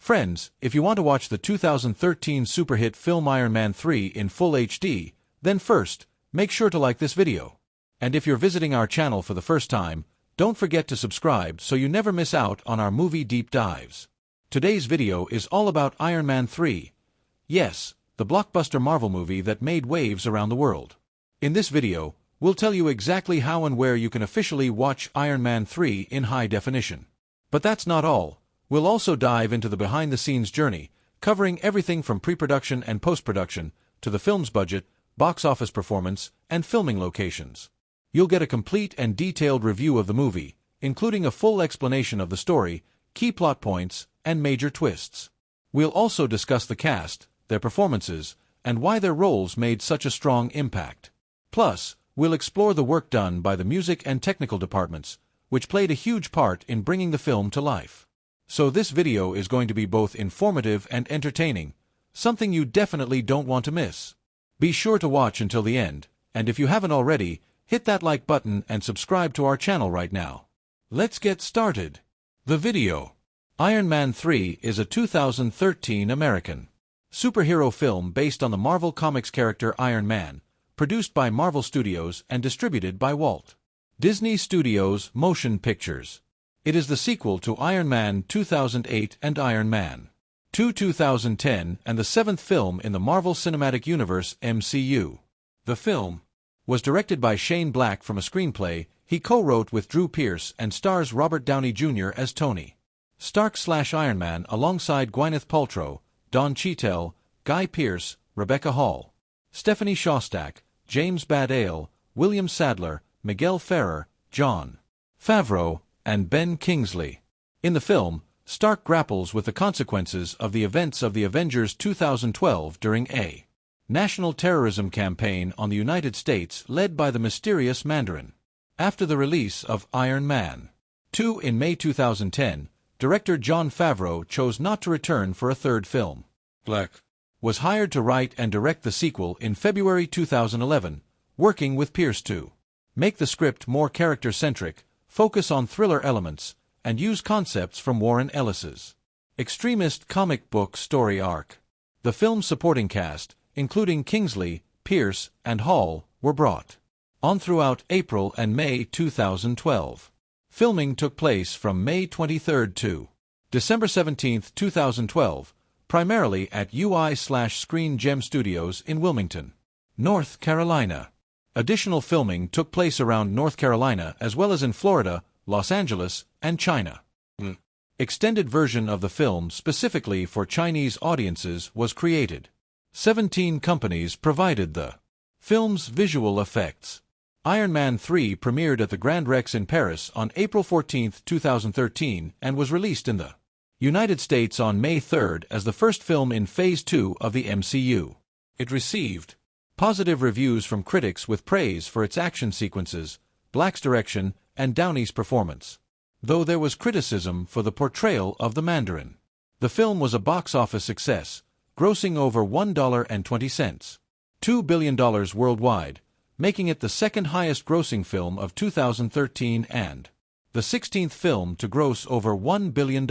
Friends, if you want to watch the 2013 super hit film Iron Man 3 in full HD, then first, make sure to like this video. And if you're visiting our channel for the first time, don't forget to subscribe so you never miss out on our movie deep dives. Today's video is all about Iron Man 3. Yes, the blockbuster Marvel movie that made waves around the world. In this video, we'll tell you exactly how and where you can officially watch Iron Man 3 in high definition. But that's not all. We'll also dive into the behind-the-scenes journey, covering everything from pre-production and post-production to the film's budget, box office performance, and filming locations. You'll get a complete and detailed review of the movie, including a full explanation of the story, key plot points, and major twists. We'll also discuss the cast, their performances, and why their roles made such a strong impact. Plus, we'll explore the work done by the music and technical departments, which played a huge part in bringing the film to life. So this video is going to be both informative and entertaining, something you definitely don't want to miss. Be sure to watch until the end, and if you haven't already, hit that like button and subscribe to our channel right now. Let's get started. The video. Iron Man 3 is a 2013 American superhero film based on the Marvel Comics character Iron Man, produced by Marvel Studios and distributed by Walt Disney Studios Motion Pictures. It is the sequel to Iron Man 2008 and Iron Man 2 2010 and the seventh film in the Marvel Cinematic Universe MCU. The film was directed by Shane Black from a screenplay he co-wrote with Drew Pearce and stars Robert Downey Jr. as Tony Stark/Iron Man alongside Gwyneth Paltrow, Don Cheadle, Guy Pearce, Rebecca Hall, Stephanie Shostak, James Badale, William Sadler, Miguel Ferrer, Jon Favreau, and Ben Kingsley. In the film, Stark grapples with the consequences of the events of the Avengers 2012 during a national terrorism campaign on the United States led by the mysterious Mandarin. After the release of Iron Man 2 in May 2010, director Jon Favreau chose not to return for a third film. Black was hired to write and direct the sequel in February 2011, working with Pearce to make the script more character-centric, focus on thriller elements, and use concepts from Warren Ellis's extremist comic book story arc. The film's supporting cast, including Kingsley, Pearce, and Hall, were brought on throughout April and May 2012. Filming took place from May 23 to December 17, 2012, primarily at UI/Screen Gem Studios in Wilmington, North Carolina. Additional filming took place around North Carolina as well as in Florida, Los Angeles, and China. Extended version of the film specifically for Chinese audiences was created. 17 companies provided the film's visual effects. Iron Man 3 premiered at the Grand Rex in Paris on April 14, 2013 and was released in the United States on May 3 as the first film in Phase 2 of the MCU. It received positive reviews from critics with praise for its action sequences, Black's direction, and Downey's performance. Though there was criticism for the portrayal of the Mandarin. The film was a box office success, grossing over $1.20, $2 billion worldwide, making it the second highest grossing film of 2013 and the 16th film to gross over $1 billion.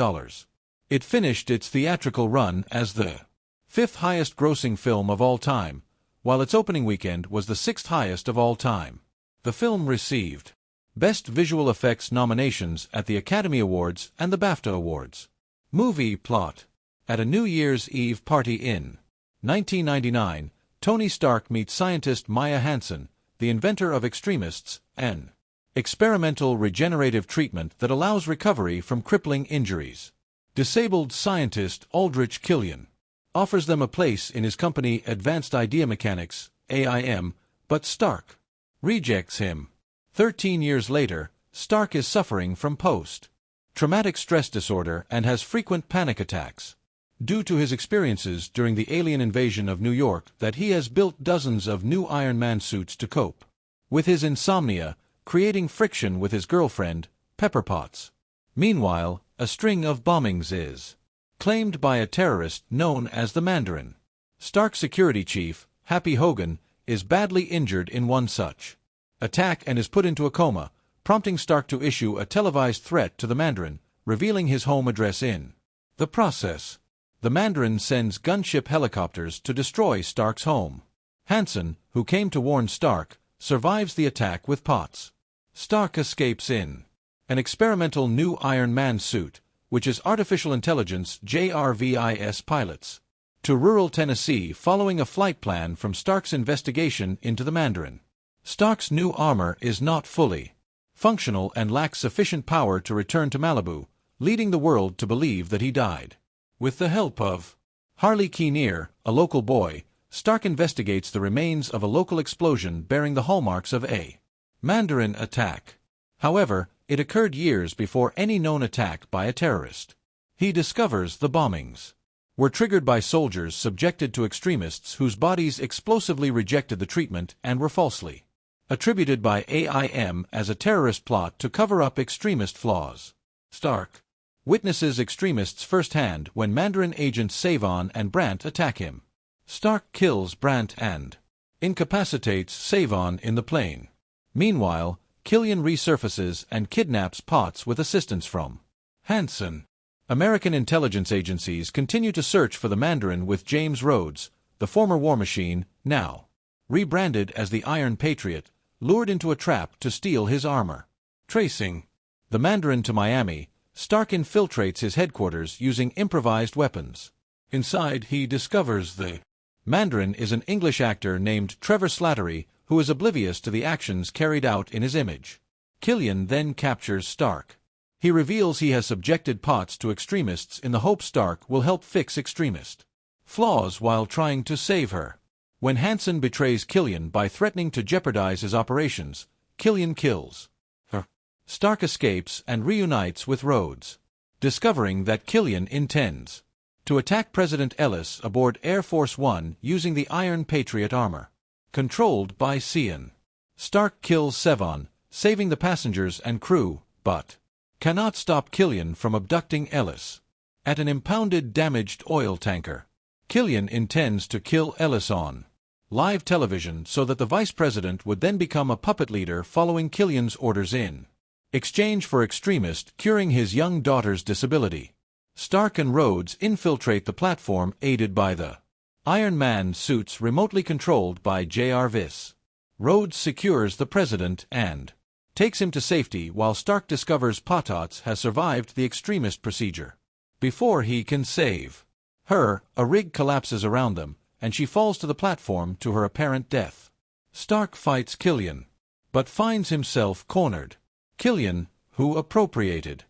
It finished its theatrical run as the fifth highest grossing film of all time, while its opening weekend was the sixth highest of all time. The film received Best Visual Effects nominations at the Academy Awards and the BAFTA Awards. Movie plot. At a New Year's Eve party in 1999, Tony Stark meets scientist Maya Hansen, the inventor of Extremists, an experimental regenerative treatment that allows recovery from crippling injuries. Disabled scientist Aldrich Killian offers them a place in his company Advanced Idea Mechanics, AIM, but Stark rejects him. 13 years later, Stark is suffering from post-traumatic stress disorder and has frequent panic attacks. Due to his experiences during the alien invasion of New York that he has built dozens of new Iron Man suits to cope with his insomnia, creating friction with his girlfriend, Pepper Potts. Meanwhile, a string of bombings is claimed by a terrorist known as the Mandarin. Stark's security chief, Happy Hogan, is badly injured in one such attack and is put into a coma, prompting Stark to issue a televised threat to the Mandarin, revealing his home address in the process. The Mandarin sends gunship helicopters to destroy Stark's home. Hansen, who came to warn Stark, survives the attack with Potts. Stark escapes in an experimental new Iron Man suit, which is artificial intelligence JRVIS pilots, to rural Tennessee following a flight plan from Stark's investigation into the Mandarin. Stark's new armor is not fully functional and lacks sufficient power to return to Malibu, leading the world to believe that he died. With the help of Harley Kinnear, a local boy, Stark investigates the remains of a local explosion bearing the hallmarks of a Mandarin attack. However, it occurred years before any known attack by a terrorist. He discovers the bombings were triggered by soldiers subjected to extremists whose bodies explosively rejected the treatment and were falsely attributed by AIM as a terrorist plot to cover up extremist flaws. Stark witnesses extremists firsthand when Mandarin agents Savon and Brandt attack him. Stark kills Brandt and incapacitates Savon in the plane. Meanwhile, Killian resurfaces and kidnaps Potts with assistance from Hansen. American intelligence agencies continue to search for the Mandarin with James Rhodes, the former War Machine, now rebranded as the Iron Patriot, lured into a trap to steal his armor. Tracing the Mandarin to Miami, Stark infiltrates his headquarters using improvised weapons. Inside, he discovers the Mandarin is an English actor named Trevor Slattery who is oblivious to the actions carried out in his image. Killian then captures Stark. He reveals he has subjected Potts to extremists in the hope Stark will help fix extremist flaws while trying to save her. When Hansen betrays Killian by threatening to jeopardize his operations, Killian kills her. Stark escapes and reunites with Rhodes, discovering that Killian intends to attack President Ellis aboard Air Force One using the Iron Patriot armor, controlled by Cian. Stark kills Savon, saving the passengers and crew, but cannot stop Killian from abducting Ellis at an impounded damaged oil tanker. Killian intends to kill Ellis on live television so that the vice president would then become a puppet leader following Killian's orders in exchange for extremist curing his young daughter's disability. Stark and Rhodes infiltrate the platform aided by the Iron Man suits remotely controlled by JRVIS. Rhodes secures the president and takes him to safety while Stark discovers Potts has survived the extremist procedure. Before he can save her, a rig collapses around them, and she falls to the platform to her apparent death. Stark fights Killian, but finds himself cornered. Killian, who appropriated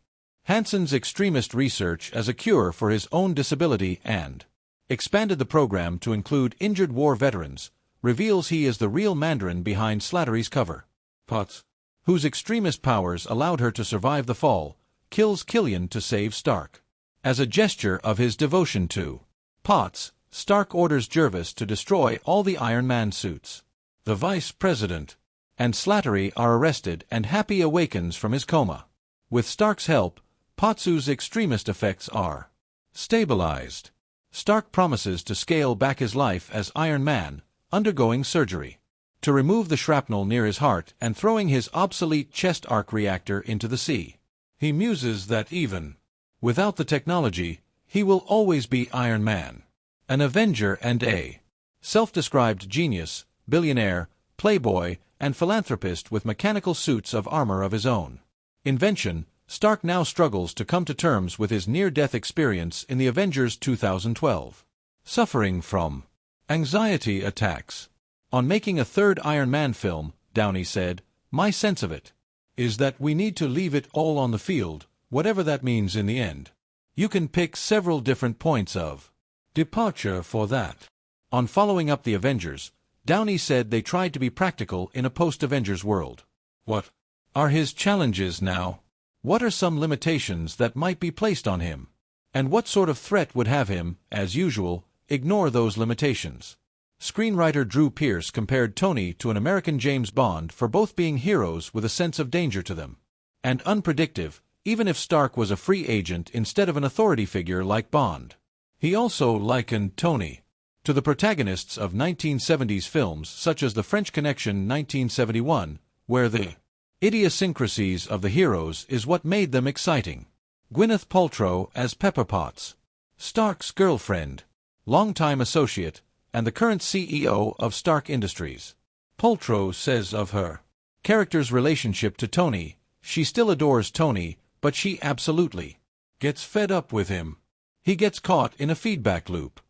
Hansen's extremist research as a cure for his own disability and expanded the program to include injured war veterans, reveals he is the real Mandarin behind Slattery's cover. Potts, whose extremist powers allowed her to survive the fall, kills Killian to save Stark. As a gesture of his devotion to Potts, Stark orders Jervis to destroy all the Iron Man suits. The Vice President and Slattery are arrested and Happy awakens from his coma. With Stark's help, Potts's extremist effects are stabilized. Stark promises to scale back his life as Iron Man, undergoing surgery to remove the shrapnel near his heart and throwing his obsolete chest arc reactor into the sea. He muses that even without the technology, he will always be Iron Man, an Avenger and a self-described genius, billionaire, playboy, and philanthropist with mechanical suits of armor of his own invention. Stark now struggles to come to terms with his near-death experience in the Avengers 2012. Suffering from anxiety attacks. On making a third Iron Man film, Downey said, "My sense of it is that we need to leave it all on the field, whatever that means in the end. You can pick several different points of departure for that." On following up the Avengers, Downey said they tried to be practical in a post-Avengers world. What are his challenges now? What are some limitations that might be placed on him? And what sort of threat would have him, as usual, ignore those limitations? Screenwriter Drew Pearce compared Tony to an American James Bond for both being heroes with a sense of danger to them and unpredictable, even if Stark was a free agent instead of an authority figure like Bond. He also likened Tony to the protagonists of 1970s films such as The French Connection 1971, where the idiosyncrasies of the heroes is what made them exciting. Gwyneth Paltrow as Pepper Potts. Stark's girlfriend, longtime associate, and the current CEO of Stark Industries. Paltrow says of her character's relationship to Tony, she still adores Tony, but she absolutely gets fed up with him. He gets caught in a feedback loop.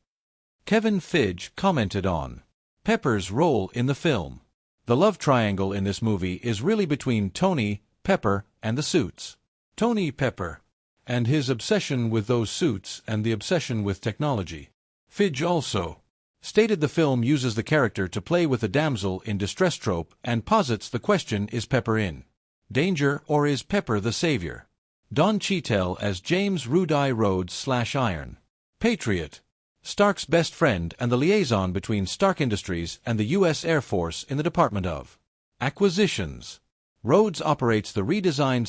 Kevin Feige commented on Pepper's role in the film. The love triangle in this movie is really between Tony, Pepper, and the suits. Tony Pepper, and his obsession with those suits and the obsession with technology. Feige also stated the film uses the character to play with the damsel in distress trope and posits the question, is Pepper in danger or is Pepper the savior? Don Cheadle as James Rudy Rhodes / Iron Patriot, Stark's best friend and the liaison between Stark Industries and the U.S. Air Force in the Department of Acquisitions. Rhodes operates the redesigned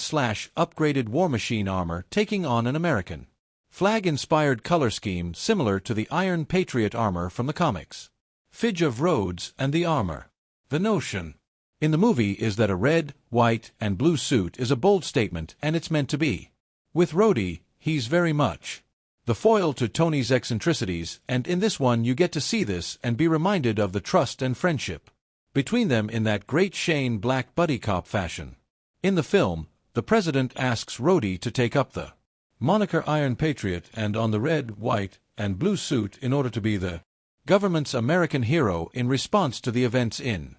/ upgraded War Machine armor, taking on an American flag-inspired color scheme similar to the Iron Patriot armor from the comics. Feige of Rhodes and the armor. The notion in the movie is that a red, white, and blue suit is a bold statement, and it's meant to be. With Rhodey, he's very much the foil to Tony's eccentricities, and in this one you get to see this and be reminded of the trust and friendship between them in that great Shane Black buddy cop fashion. In the film, the president asks Rhodey to take up the moniker Iron Patriot and on the red, white, and blue suit in order to be the government's American hero in response to the events in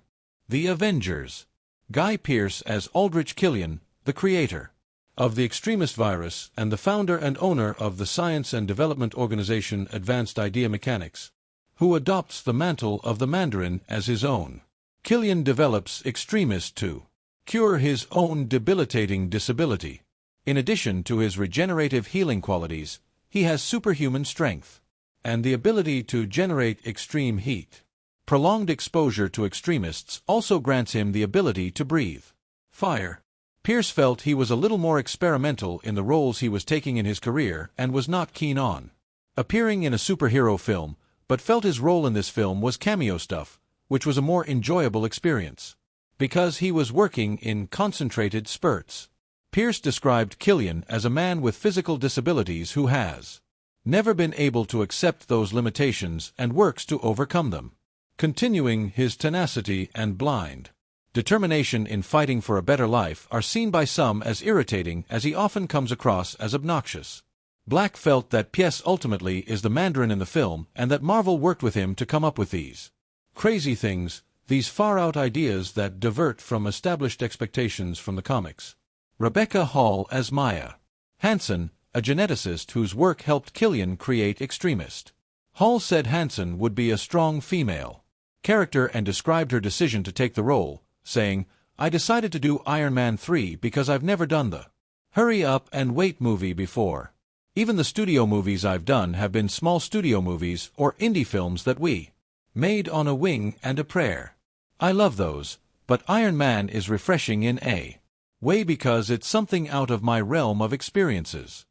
The Avengers. Guy Pearce as Aldrich Killian, the creator of the extremist virus and the founder and owner of the science and development organization Advanced Idea Mechanics, who adopts the mantle of the Mandarin as his own. Killian develops Extremist to cure his own debilitating disability. In addition to his regenerative healing qualities, he has superhuman strength and the ability to generate extreme heat. Prolonged exposure to extremists also grants him the ability to breathe fire. Pearce felt he was a little more experimental in the roles he was taking in his career and was not keen on appearing in a superhero film, but felt his role in this film was cameo stuff, which was a more enjoyable experience because he was working in concentrated spurts. Pearce described Killian as a man with physical disabilities who has never been able to accept those limitations and works to overcome them, continuing his tenacity and blind determination in fighting for a better life are seen by some as irritating, as he often comes across as obnoxious. Black felt that Pearce ultimately is the Mandarin in the film and that Marvel worked with him to come up with these crazy things, these far-out ideas that divert from established expectations from the comics. Rebecca Hall as Maya Hansen, a geneticist whose work helped Killian create Extremist. Hall said Hansen would be a strong female character and described her decision to take the role, saying, "I decided to do Iron Man 3 because I've never done the hurry up and wait movie before. Even the studio movies I've done have been small studio movies or indie films that we made on a wing and a prayer. I love those, but Iron Man is refreshing in a way because it's something out of my realm of experiences."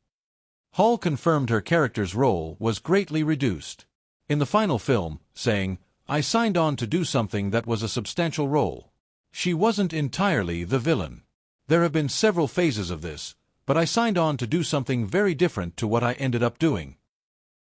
Hall confirmed her character's role was greatly reduced in the final film, saying, "I signed on to do something that was a substantial role. She wasn't entirely the villain. There have been several phases of this, but I signed on to do something very different to what I ended up doing."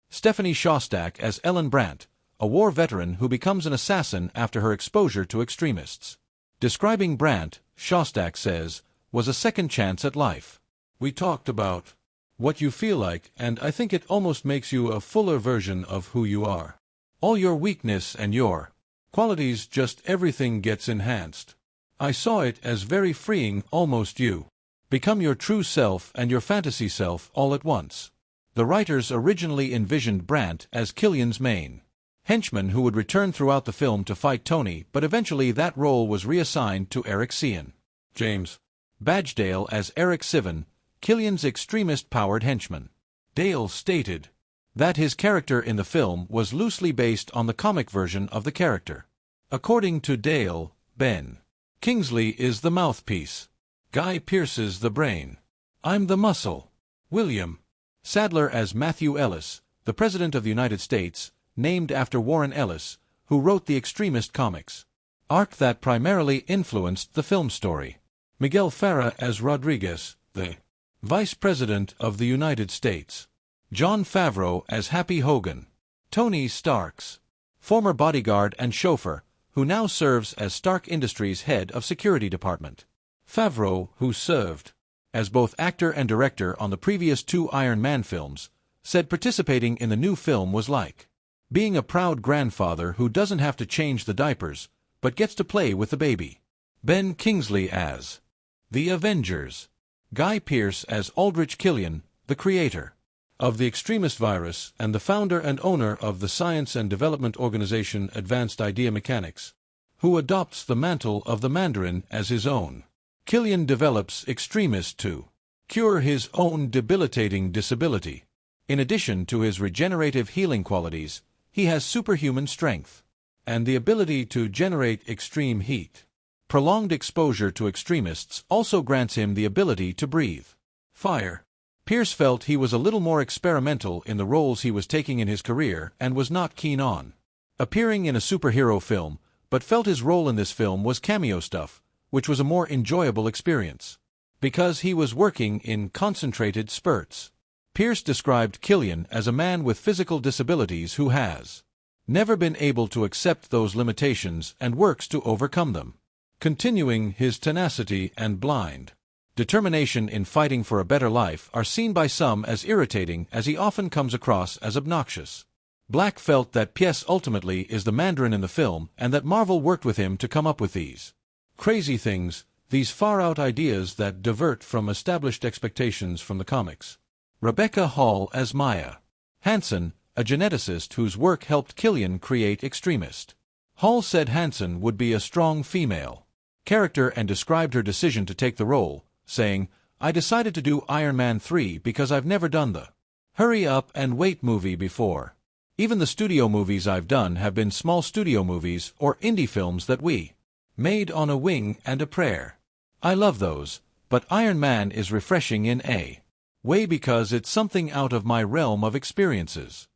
Stephanie Shostak as Ellen Brandt, a war veteran who becomes an assassin after her exposure to extremists. Describing Brandt, Shostak says, was a second chance at life. "We talked about what you feel like, and I think it almost makes you a fuller version of who you are. All your weakness and your qualities, just everything gets enhanced. I saw it as very freeing, almost you become your true self and your fantasy self all at once." The writers originally envisioned Brandt as Killian's main henchman who would return throughout the film to fight Tony, but eventually that role was reassigned to Eric Cian. James Badgedale as Eric Sivan, Killian's extremist-powered henchman. Dale stated that his character in the film was loosely based on the comic version of the character. According to Dale, Ben Kingsley is the mouthpiece. Guy Pearce's the brain. I'm the muscle. William Sadler as Matthew Ellis, the President of the United States, named after Warren Ellis, who wrote the Extremist comics arc that primarily influenced the film story. Miguel Farah as Rodriguez, the Vice President of the United States. Jon Favreau as Happy Hogan. Tony Stark's former bodyguard and chauffeur, who now serves as Stark Industries' head of security department. Favreau, who served as both actor and director on the previous 2 Iron Man films, said participating in the new film was like being a proud grandfather who doesn't have to change the diapers, but gets to play with the baby. Ben Kingsley as The Avengers. Guy Pearce as Aldrich Killian, the creator of the extremist virus and the founder and owner of the science and development organization Advanced Idea Mechanics, who adopts the mantle of the Mandarin as his own. Killian develops Extremist to cure his own debilitating disability. In addition to his regenerative healing qualities, he has superhuman strength and the ability to generate extreme heat. Prolonged exposure to extremists also grants him the ability to breathe fire. Pearce felt he was a little more experimental in the roles he was taking in his career and was not keen on appearing in a superhero film, but felt his role in this film was cameo stuff, which was a more enjoyable experience because he was working in concentrated spurts. Pearce described Killian as a man with physical disabilities who has never been able to accept those limitations and works to overcome them, continuing his tenacity and blind determination in fighting for a better life are seen by some as irritating, as he often comes across as obnoxious. Black felt that Pearce ultimately is the Mandarin in the film and that Marvel worked with him to come up with these crazy things, these far-out ideas that divert from established expectations from the comics. Rebecca Hall as Maya Hansen, a geneticist whose work helped Killian create Extremist. Hall said Hansen would be a strong female character and described her decision to take the role, saying, "I decided to do Iron Man 3 because I've never done the hurry up and wait movie before. Even the studio movies I've done have been small studio movies or indie films that we made on a wing and a prayer. I love those, but Iron Man is refreshing in a way because it's something out of my realm of experiences."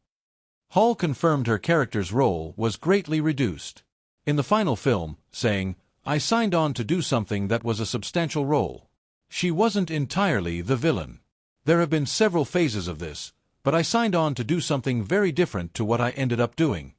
Hall confirmed her character's role was greatly reduced in the final film, saying, "I signed on to do something that was a substantial role. She wasn't entirely the villain. There have been several phases of this, but I signed on to do something very different to what I ended up doing."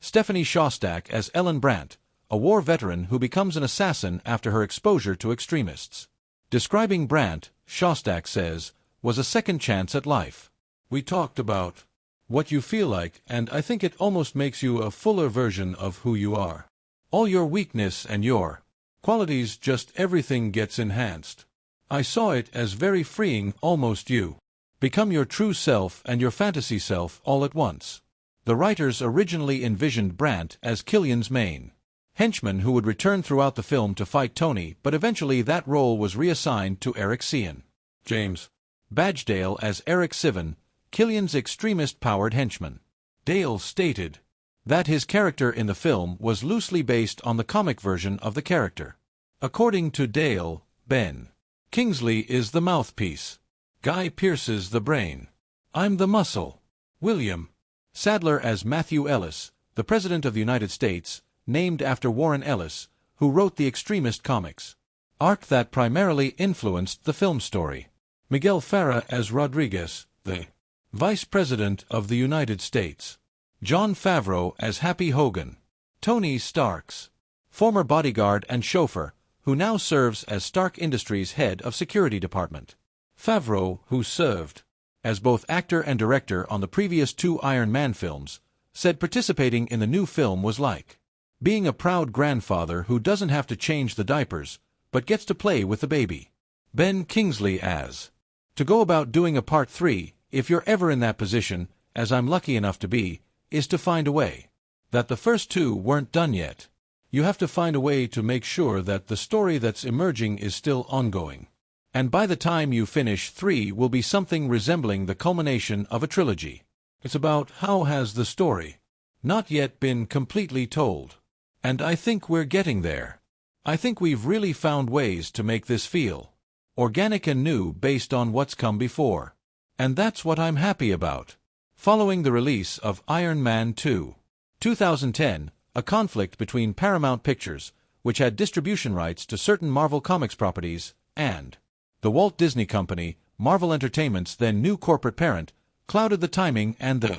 Stephanie Shostak as Ellen Brandt, a war veteran who becomes an assassin after her exposure to extremists. Describing Brandt, Shostak says, was a second chance at life. "We talked about what you feel like, and I think it almost makes you a fuller version of who you are. All your weakness and your qualities, just everything gets enhanced. I saw it as very freeing, almost you become your true self and your fantasy self all at once." The writers originally envisioned Brandt as Killian's main henchman who would return throughout the film to fight Tony, but eventually that role was reassigned to Eric Cian. James Badgedale as Eric Sivan, Killian's extremist-powered henchman. Dale stated that his character in the film was loosely based on the comic version of the character. According to Dale, Ben Kingsley is the mouthpiece. Guy Pearce's the brain. I'm the muscle. William Sadler as Matthew Ellis, the President of the United States, named after Warren Ellis, who wrote the Extremist comics arc that primarily influenced the film story. Miguel Farah as Rodriguez, the Vice President of the United States. Jon Favreau as Happy Hogan. Tony Stark's former bodyguard and chauffeur, who now serves as Stark Industries' head of security department. Favreau, who served as both actor and director on the previous 2 Iron Man films, said participating in the new film was like being a proud grandfather who doesn't have to change the diapers, but gets to play with the baby. Ben Kingsley as to go about doing a part 3, if you're ever in that position, as I'm lucky enough to be, is to find a way that the first 2 weren't done yet. You have to find a way to make sure that the story that's emerging is still ongoing. And by the time you finish 3 will be something resembling the culmination of a trilogy. It's about how has the story not yet been completely told. And I think we're getting there. I think we've really found ways to make this feel organic and new based on what's come before. And that's what I'm happy about. Following the release of Iron Man 2, 2010, a conflict between Paramount Pictures, which had distribution rights to certain Marvel Comics properties, and the Walt Disney Company, Marvel Entertainment's then new corporate parent, clouded the timing and the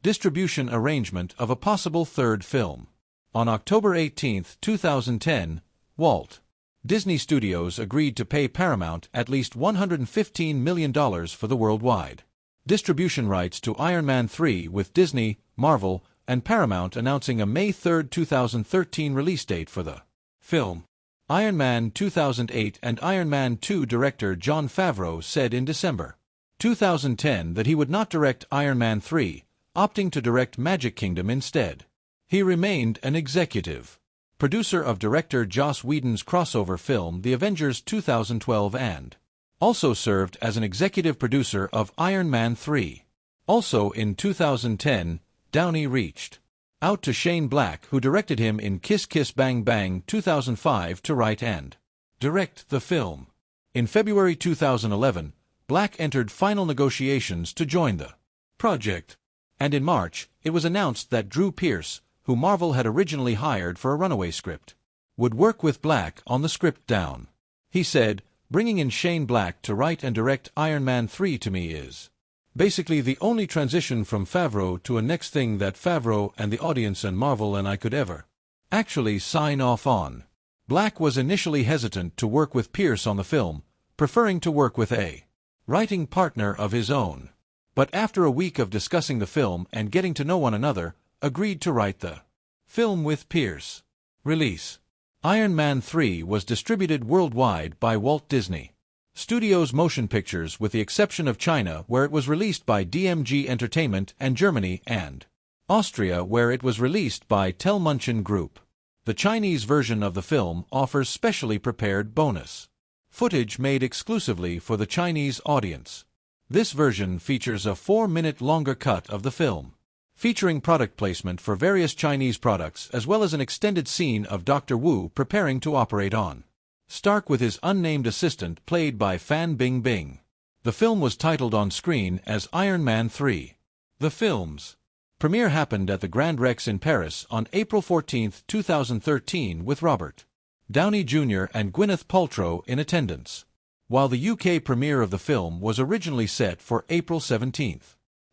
distribution arrangement of a possible third film. On October 18, 2010, Walt Disney Studios agreed to pay Paramount at least $115 million for the worldwide distribution rights to Iron Man 3, with Disney, Marvel, and Paramount announcing a May 3, 2013 release date for the film. Iron Man 2008 and Iron Man 2 director Jon Favreau said in December 2010 that he would not direct Iron Man 3, opting to direct Magic Kingdom instead. He remained an executive producer of director Joss Whedon's crossover film The Avengers 2012 and also served as an executive producer of Iron Man 3. Also in 2010, Downey reached out to Shane Black, who directed him in Kiss Kiss Bang Bang 2005, to write and direct the film. In February 2011, Black entered final negotiations to join the project, and in March, it was announced that Drew Pearce, who Marvel had originally hired for a runaway script, would work with Black on the script down. He said, "Bringing in Shane Black to write and direct Iron Man 3 to me is basically the only transition from Favreau to a next thing that Favreau and the audience and Marvel and I could ever actually sign off on." Black was initially hesitant to work with Pearce on the film, preferring to work with a writing partner of his own. But after a week of discussing the film and getting to know one another, agreed to write the film with Pearce. Release. Iron Man 3 was distributed worldwide by Walt Disney Studios Motion Pictures, with the exception of China, where it was released by DMG Entertainment, and Germany and Austria, where it was released by Telmunchen Group. The Chinese version of the film offers specially prepared bonus footage made exclusively for the Chinese audience. This version features a 4-minute longer cut of the film, featuring product placement for various Chinese products, as well as an extended scene of Dr. Wu preparing to operate on Stark with his unnamed assistant, played by Fan Bingbing. The film was titled on screen as Iron Man 3. The film's premiere happened at the Grand Rex in Paris on April 14, 2013, with Robert Downey Jr. and Gwyneth Paltrow in attendance, while the UK premiere of the film was originally set for April 17.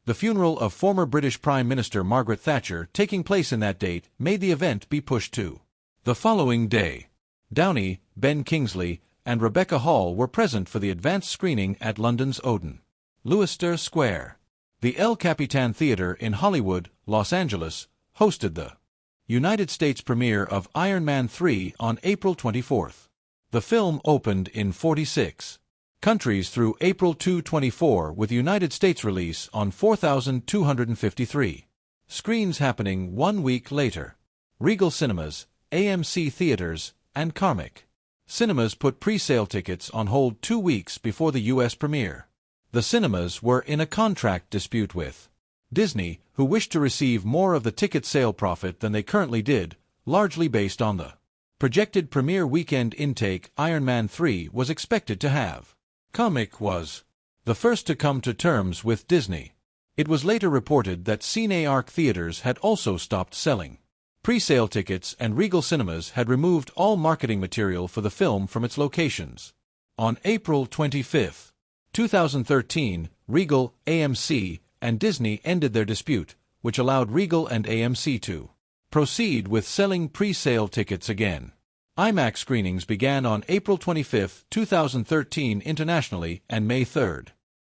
The funeral of former British Prime Minister Margaret Thatcher, taking place in that date, made the event be pushed to the following day. Downey, Ben Kingsley, and Rebecca Hall were present for the advanced screening at London's Odeon Leicester Square. The El Capitan Theatre in Hollywood, Los Angeles, hosted the United States premiere of Iron Man 3 on April 24. The film opened in 46 countries through April 2024, with United States release on 4,253 screens happening 1 week later. Regal Cinemas, AMC Theaters, and Carmick Cinemas put pre-sale tickets on hold 2 weeks before the U.S. premiere. The cinemas were in a contract dispute with Disney, who wished to receive more of the ticket sale profit than they currently did, largely based on the projected premiere weekend intake Iron Man 3 was expected to have. Carmick was the first to come to terms with Disney. It was later reported that Cineark Theaters had also stopped selling pre-sale tickets, and Regal Cinemas had removed all marketing material for the film from its locations. On April 25, 2013, Regal, AMC, and Disney ended their dispute, which allowed Regal and AMC to proceed with selling pre-sale tickets again. IMAX screenings began on April 25, 2013 internationally, and May 3.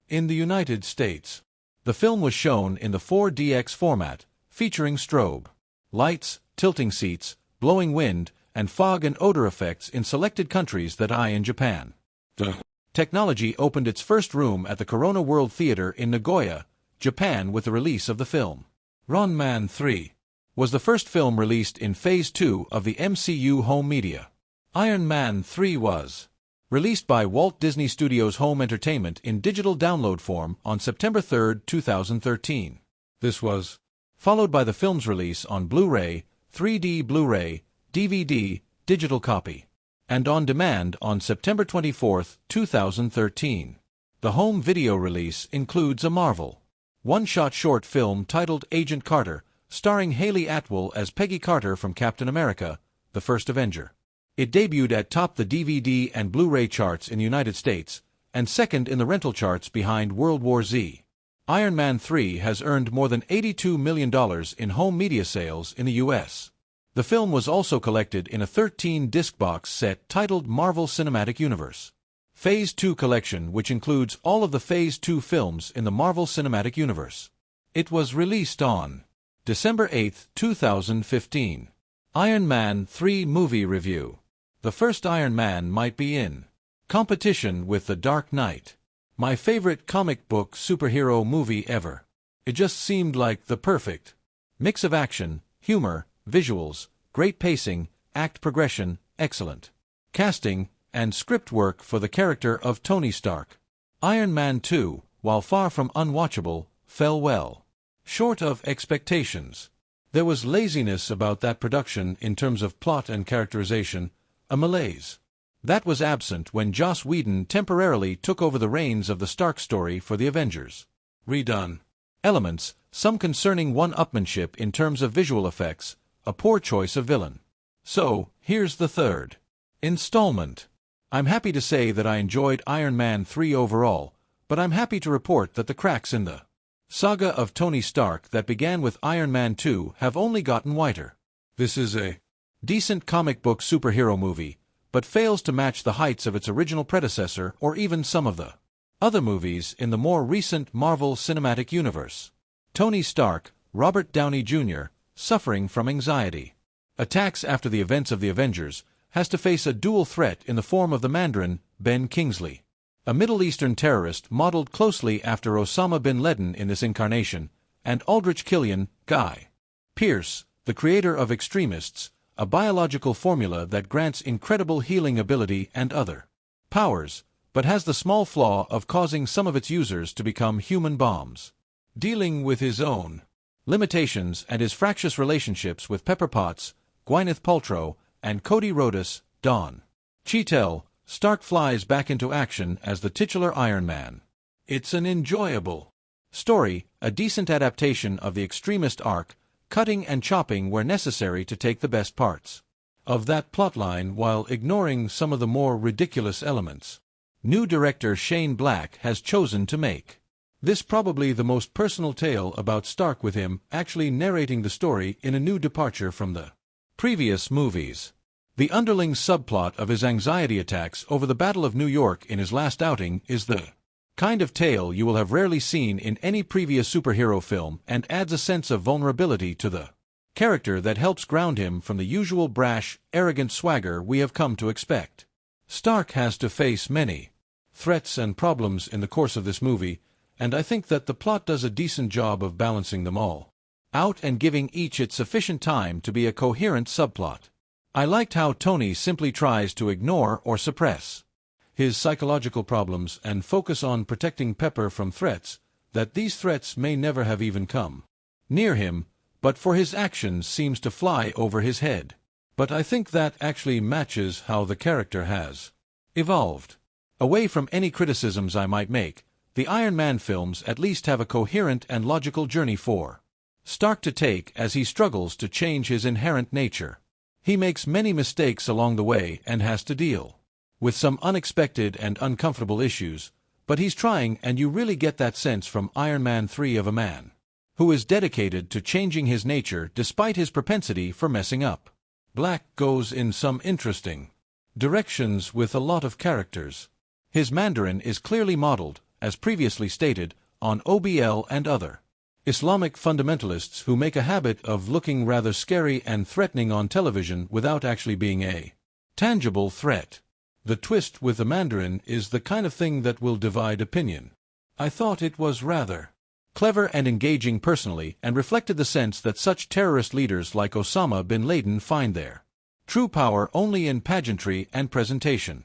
In the United States, the film was shown in the 4DX format, featuring strobe lights, tilting seats, blowing wind, and fog and odor effects in selected countries that in Japan. The technology opened its first room at the Corona World Theater in Nagoya, Japan, with the release of the film. Iron Man 3 was the first film released in Phase 2 of the MCU home media. Iron Man 3 was released by Walt Disney Studios Home Entertainment in digital download form on September 3, 2013. This was followed by the film's release on Blu-ray, 3D Blu-ray, DVD, digital copy, and on demand on September 24, 2013. The home video release includes a Marvel one-shot short film titled Agent Carter, starring Haley Atwell as Peggy Carter from Captain America, the First Avenger. It debuted at top the DVD and Blu-ray charts in the United States, and second in the rental charts behind World War Z. Iron Man 3 has earned more than $82 million in home media sales in the US. The film was also collected in a 13-disc box set titled Marvel Cinematic Universe. Phase 2 collection, which includes all of the Phase 2 films in the Marvel Cinematic Universe. It was released on December 8, 2015. Iron Man 3 Movie Review. The first Iron Man might be in competition with The Dark Knight. My favorite comic book superhero movie ever. It just seemed like the perfect mix of action, humor, visuals, great pacing, act progression, excellent casting, and script work for the character of Tony Stark. Iron Man 2, while far from unwatchable, fell well short of expectations. There was laziness about that production in terms of plot and characterization, a malaise that was absent when Joss Whedon temporarily took over the reins of the Stark story for the Avengers. Redone elements, some concerning one-upmanship in terms of visual effects, a poor choice of villain. So, here's the third installment. I'm happy to say that I enjoyed Iron Man 3 overall, but I'm happy to report that the cracks in the saga of Tony Stark that began with Iron Man 2 have only gotten whiter. This is a decent comic book superhero movie, but fails to match the heights of its original predecessor or even some of the other movies in the more recent Marvel Cinematic Universe. Tony Stark, Robert Downey Jr., suffering from anxiety attacks after the events of the Avengers, has to face a dual threat in the form of the Mandarin, Ben Kingsley, a Middle Eastern terrorist modeled closely after Osama bin Laden in this incarnation, and Aldrich Killian, Guy Pearce, the creator of Extremists, a biological formula that grants incredible healing ability and other powers, but has the small flaw of causing some of its users to become human bombs. Dealing with his own limitations and his fractious relationships with Pepper Potts, Gwyneth Paltrow, and Cody Rhodes, Don Cheadle, Stark flies back into action as the titular Iron Man. It's an enjoyable story, a decent adaptation of the extremist arc, cutting and chopping where necessary to take the best parts of that plotline while ignoring some of the more ridiculous elements. New director Shane Black has chosen to make this probably the most personal tale about Stark, with him actually narrating the story in a new departure from the previous movies. The underlying subplot of his anxiety attacks over the Battle of New York in his last outing is the kind of tale you will have rarely seen in any previous superhero film and adds a sense of vulnerability to the character that helps ground him from the usual brash, arrogant swagger we have come to expect. Stark has to face many threats and problems in the course of this movie, and I think that the plot does a decent job of balancing them all out and giving each its sufficient time to be a coherent subplot. I liked how Tony simply tries to ignore or suppress his psychological problems and focus on protecting Pepper from threats, that these threats may never have even come near him, but for his actions seems to fly over his head. But I think that actually matches how the character has evolved. Away from any criticisms I might make, the Iron Man films at least have a coherent and logical journey for Stark to take as he struggles to change his inherent nature. He makes many mistakes along the way and has to deal with some unexpected and uncomfortable issues, but he's trying, and you really get that sense from Iron Man 3 of a man who is dedicated to changing his nature despite his propensity for messing up. Black goes in some interesting directions with a lot of characters. His Mandarin is clearly modeled, as previously stated, on OBL and other Islamic fundamentalists who make a habit of looking rather scary and threatening on television without actually being a tangible threat. The twist with the Mandarin is the kind of thing that will divide opinion. I thought it was rather clever and engaging personally, and reflected the sense that such terrorist leaders like Osama bin Laden find their true power only in pageantry and presentation.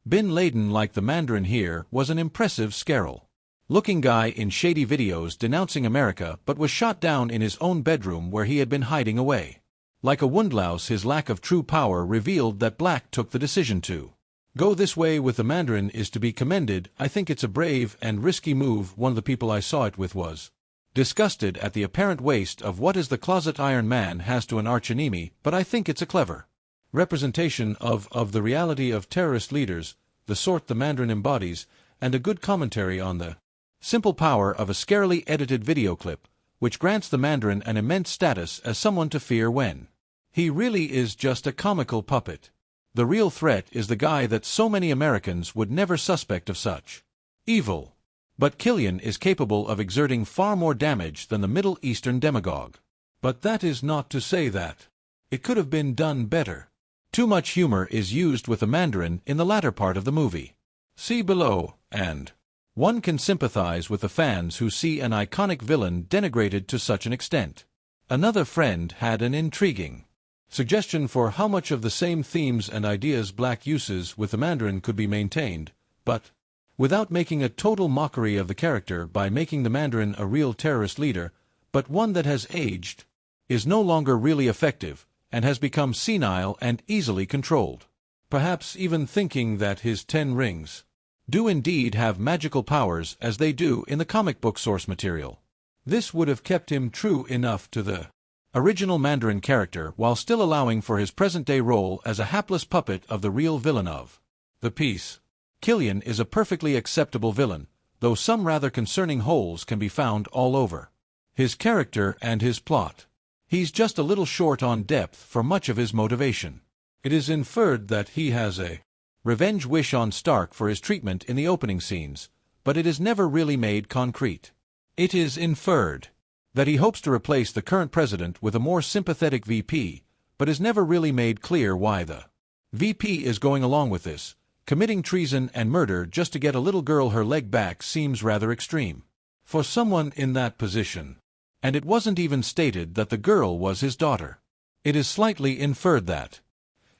Bin Laden, like the Mandarin here, was an impressive scary-looking guy in shady videos denouncing America, but was shot down in his own bedroom where he had been hiding away. Like a woundlouse, his lack of true power revealed that Black took the decision to go this way with the Mandarin is to be commended. I think it's a brave and risky move. One of the people I saw it with was disgusted at the apparent waste of what is the closet Iron Man has to an archenemy, but I think it's a clever representation of the reality of terrorist leaders, the sort the Mandarin embodies, and a good commentary on the simple power of a scarily edited video clip, which grants the Mandarin an immense status as someone to fear when he really is just a comical puppet. The real threat is the guy that so many Americans would never suspect of such evil. But Killian is capable of exerting far more damage than the Middle Eastern demagogue. But that is not to say that it could have been done better. Too much humor is used with the Mandarin in the latter part of the movie. See below, and one can sympathize with the fans who see an iconic villain denigrated to such an extent. Another friend had an intriguing suggestion for how much of the same themes and ideas Black uses with the Mandarin could be maintained, but without making a total mockery of the character by making the Mandarin a real terrorist leader, but one that has aged, is no longer really effective, and has become senile and easily controlled. Perhaps even thinking that his 10 rings do indeed have magical powers as they do in the comic book source material. This would have kept him true enough to the original Mandarin character while still allowing for his present-day role as a hapless puppet of the real villain of the piece. Killian is a perfectly acceptable villain, though some rather concerning holes can be found all over his character and his plot. He's just a little short on depth for much of his motivation. It is inferred that he has a revenge wish on Stark for his treatment in the opening scenes, but it is never really made concrete. It is inferred that he hopes to replace the current president with a more sympathetic VP, but is never really made clear why the VP is going along with this. Committing treason and murder just to get a little girl her leg back seems rather extreme for someone in that position. And it wasn't even stated that the girl was his daughter. It is slightly inferred that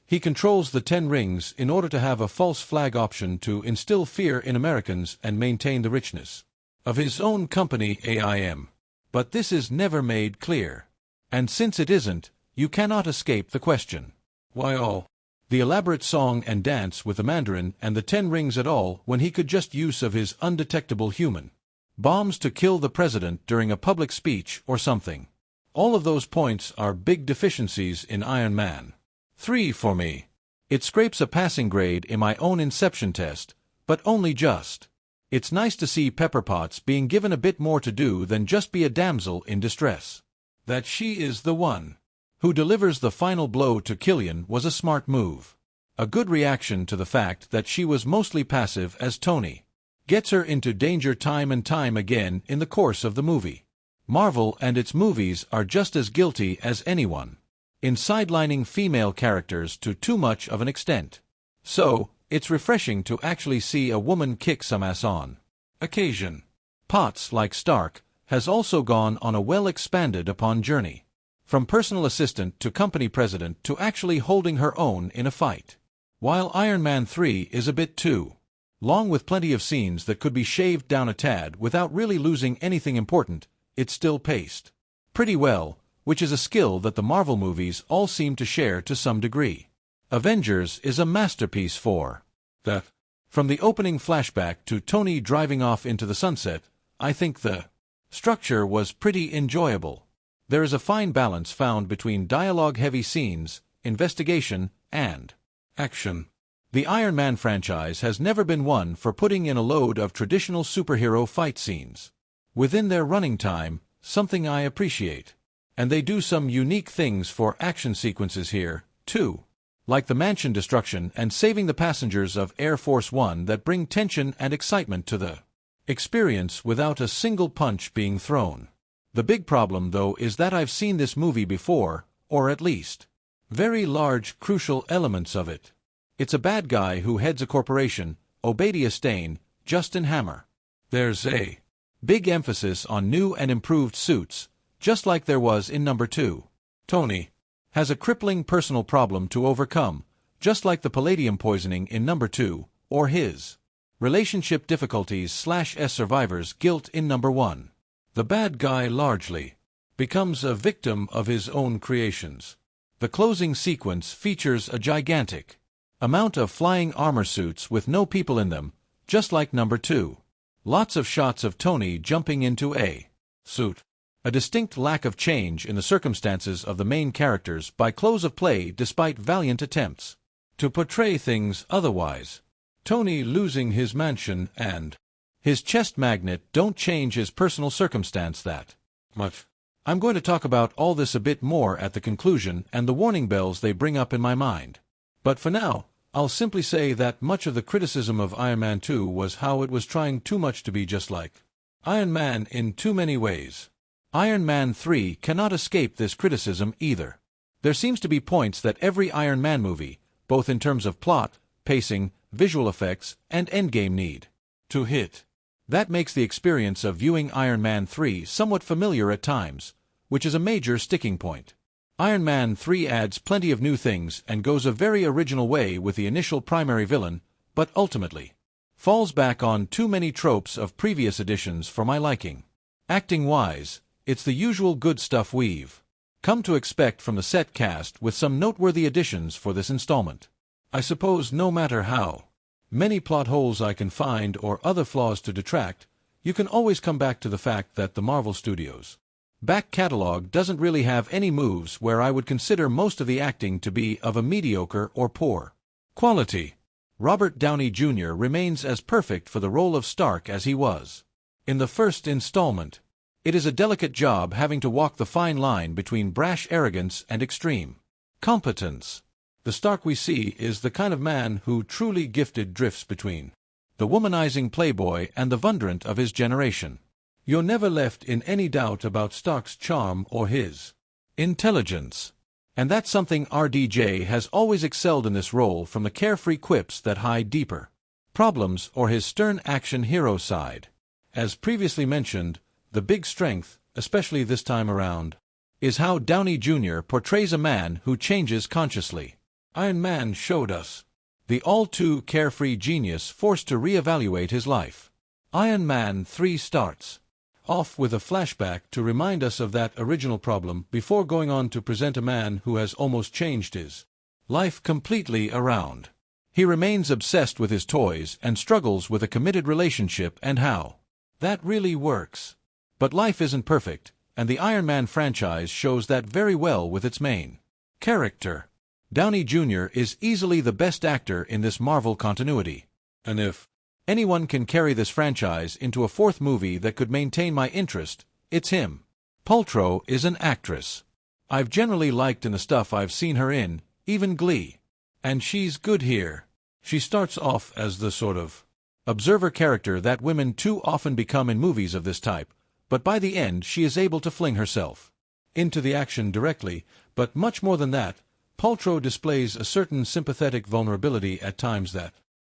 he controls the 10 rings in order to have a false flag option to instill fear in Americans and maintain the richness of his own company AIM. But this is never made clear. And since it isn't, you cannot escape the question. Why all the elaborate song and dance with the Mandarin and the 10 rings at all when he could just use of his undetectable human bombs to kill the president during a public speech or something? All of those points are big deficiencies in Iron Man 3 for me. It scrapes a passing grade in my own Inception test, but only just. It's nice to see Pepper Potts being given a bit more to do than just be a damsel in distress. That she is the one who delivers the final blow to Killian was a smart move. A good reaction to the fact that she was mostly passive as Tony gets her into danger time and time again in the course of the movie. Marvel and its movies are just as guilty as anyone in sidelining female characters to too much of an extent. So, it's refreshing to actually see a woman kick some ass on occasion. Potts, like Stark, has also gone on a well-expanded upon journey. From personal assistant to company president to actually holding her own in a fight. While Iron Man 3 is a bit too long with plenty of scenes that could be shaved down a tad without really losing anything important, it's still paced pretty well, which is a skill that the Marvel movies all seem to share to some degree. Avengers is a masterpiece for that. From the opening flashback to Tony driving off into the sunset, I think the structure was pretty enjoyable. There is a fine balance found between dialogue-heavy scenes, investigation, and action. The Iron Man franchise has never been one for putting in a load of traditional superhero fight scenes within their running time, something I appreciate. And they do some unique things for action sequences here, too. Like the mansion destruction and saving the passengers of Air Force One that bring tension and excitement to the experience without a single punch being thrown. The big problem, though, is that I've seen this movie before, or at least very large, crucial elements of it. It's a bad guy who heads a corporation, Obadiah Stane, Justin Hammer. There's a big emphasis on new and improved suits, just like there was in number 2. Tony has a crippling personal problem to overcome, just like the palladium poisoning in number 2, or his relationship difficulties/S survivor's guilt in number 1. The bad guy largely becomes a victim of his own creations. The closing sequence features a gigantic amount of flying armor suits with no people in them, just like number 2. Lots of shots of Tony jumping into a suit. A distinct lack of change in the circumstances of the main characters by close of play despite valiant attempts to portray things otherwise. Tony losing his mansion and His chest magnet don't change his personal circumstance that much. I'm going to talk about all this a bit more at the conclusion and the warning bells they bring up in my mind. But for now, I'll simply say that much of the criticism of Iron Man 2 was how it was trying too much to be just like Iron Man in too many ways. Iron Man 3 cannot escape this criticism either. There seems to be points that every Iron Man movie, both in terms of plot, pacing, visual effects, and endgame need to hit. That makes the experience of viewing Iron Man 3 somewhat familiar at times, which is a major sticking point. Iron Man 3 adds plenty of new things and goes a very original way with the initial primary villain, but ultimately falls back on too many tropes of previous editions for my liking. Acting-wise, it's the usual good stuff we've come to expect from the set cast with some noteworthy additions for this installment. I suppose no matter how many plot holes I can find or other flaws to detract, you can always come back to the fact that the Marvel Studios' back catalog doesn't really have any moves where I would consider most of the acting to be of a mediocre or poor quality. Robert Downey Jr. remains as perfect for the role of Stark as he was in the first installment. It is a delicate job having to walk the fine line between brash arrogance and extreme competence. The Stark we see is the kind of man who truly gifted drifts between the womanizing playboy and the Wunderant of his generation. You're never left in any doubt about Stark's charm or his intelligence. And that's something RDJ has always excelled in this role, from the carefree quips that hide deeper problems or his stern action hero side. As previously mentioned, the big strength, especially this time around, is how Downey Jr. portrays a man who changes consciously. Iron Man showed us the all-too carefree genius forced to reevaluate his life. Iron Man 3 starts off with a flashback to remind us of that original problem before going on to present a man who has almost changed his life completely around. He remains obsessed with his toys and struggles with a committed relationship and how that really works. But life isn't perfect, and the Iron Man franchise shows that very well with its main character. Downey Jr. is easily the best actor in this Marvel continuity. And if anyone can carry this franchise into a fourth movie that could maintain my interest, it's him. Paltrow is an actress I've generally liked in the stuff I've seen her in, even Glee. And she's good here. She starts off as the sort of observer character that women too often become in movies of this type, but by the end she is able to fling herself into the action directly. But much more than that, Paltrow displays a certain sympathetic vulnerability at times that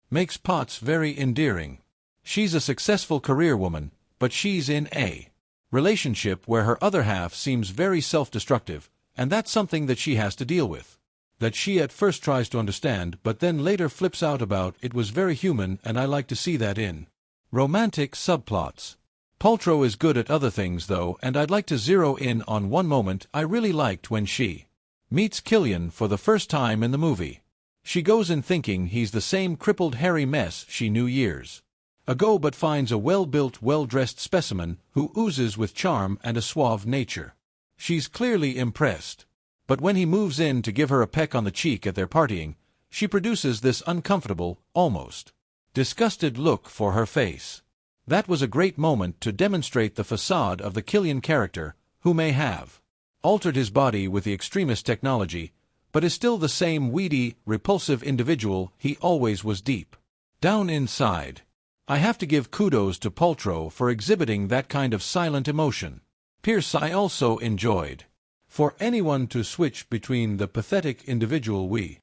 makes Potts very endearing. She's a successful career woman, but she's in a relationship where her other half seems very self-destructive, and that's something that she has to deal with. That she at first tries to understand, but then later flips out about. It was very human, and I like to see that in romantic subplots. Paltrow is good at other things though, and I'd like to zero in on one moment I really liked when she meets Killian for the first time in the movie. She goes in thinking he's the same crippled hairy mess she knew years ago, but finds a well-built, well-dressed specimen who oozes with charm and a suave nature. She's clearly impressed. But when he moves in to give her a peck on the cheek at their partying, she produces this uncomfortable, almost disgusted look for her face. That was a great moment to demonstrate the facade of the Killian character, who may have altered his body with the extremist technology, but is still the same weedy, repulsive individual he always was deep down inside. I have to give kudos to Paltrow for exhibiting that kind of silent emotion. Pierce I also enjoyed. For anyone to switch between the pathetic individual we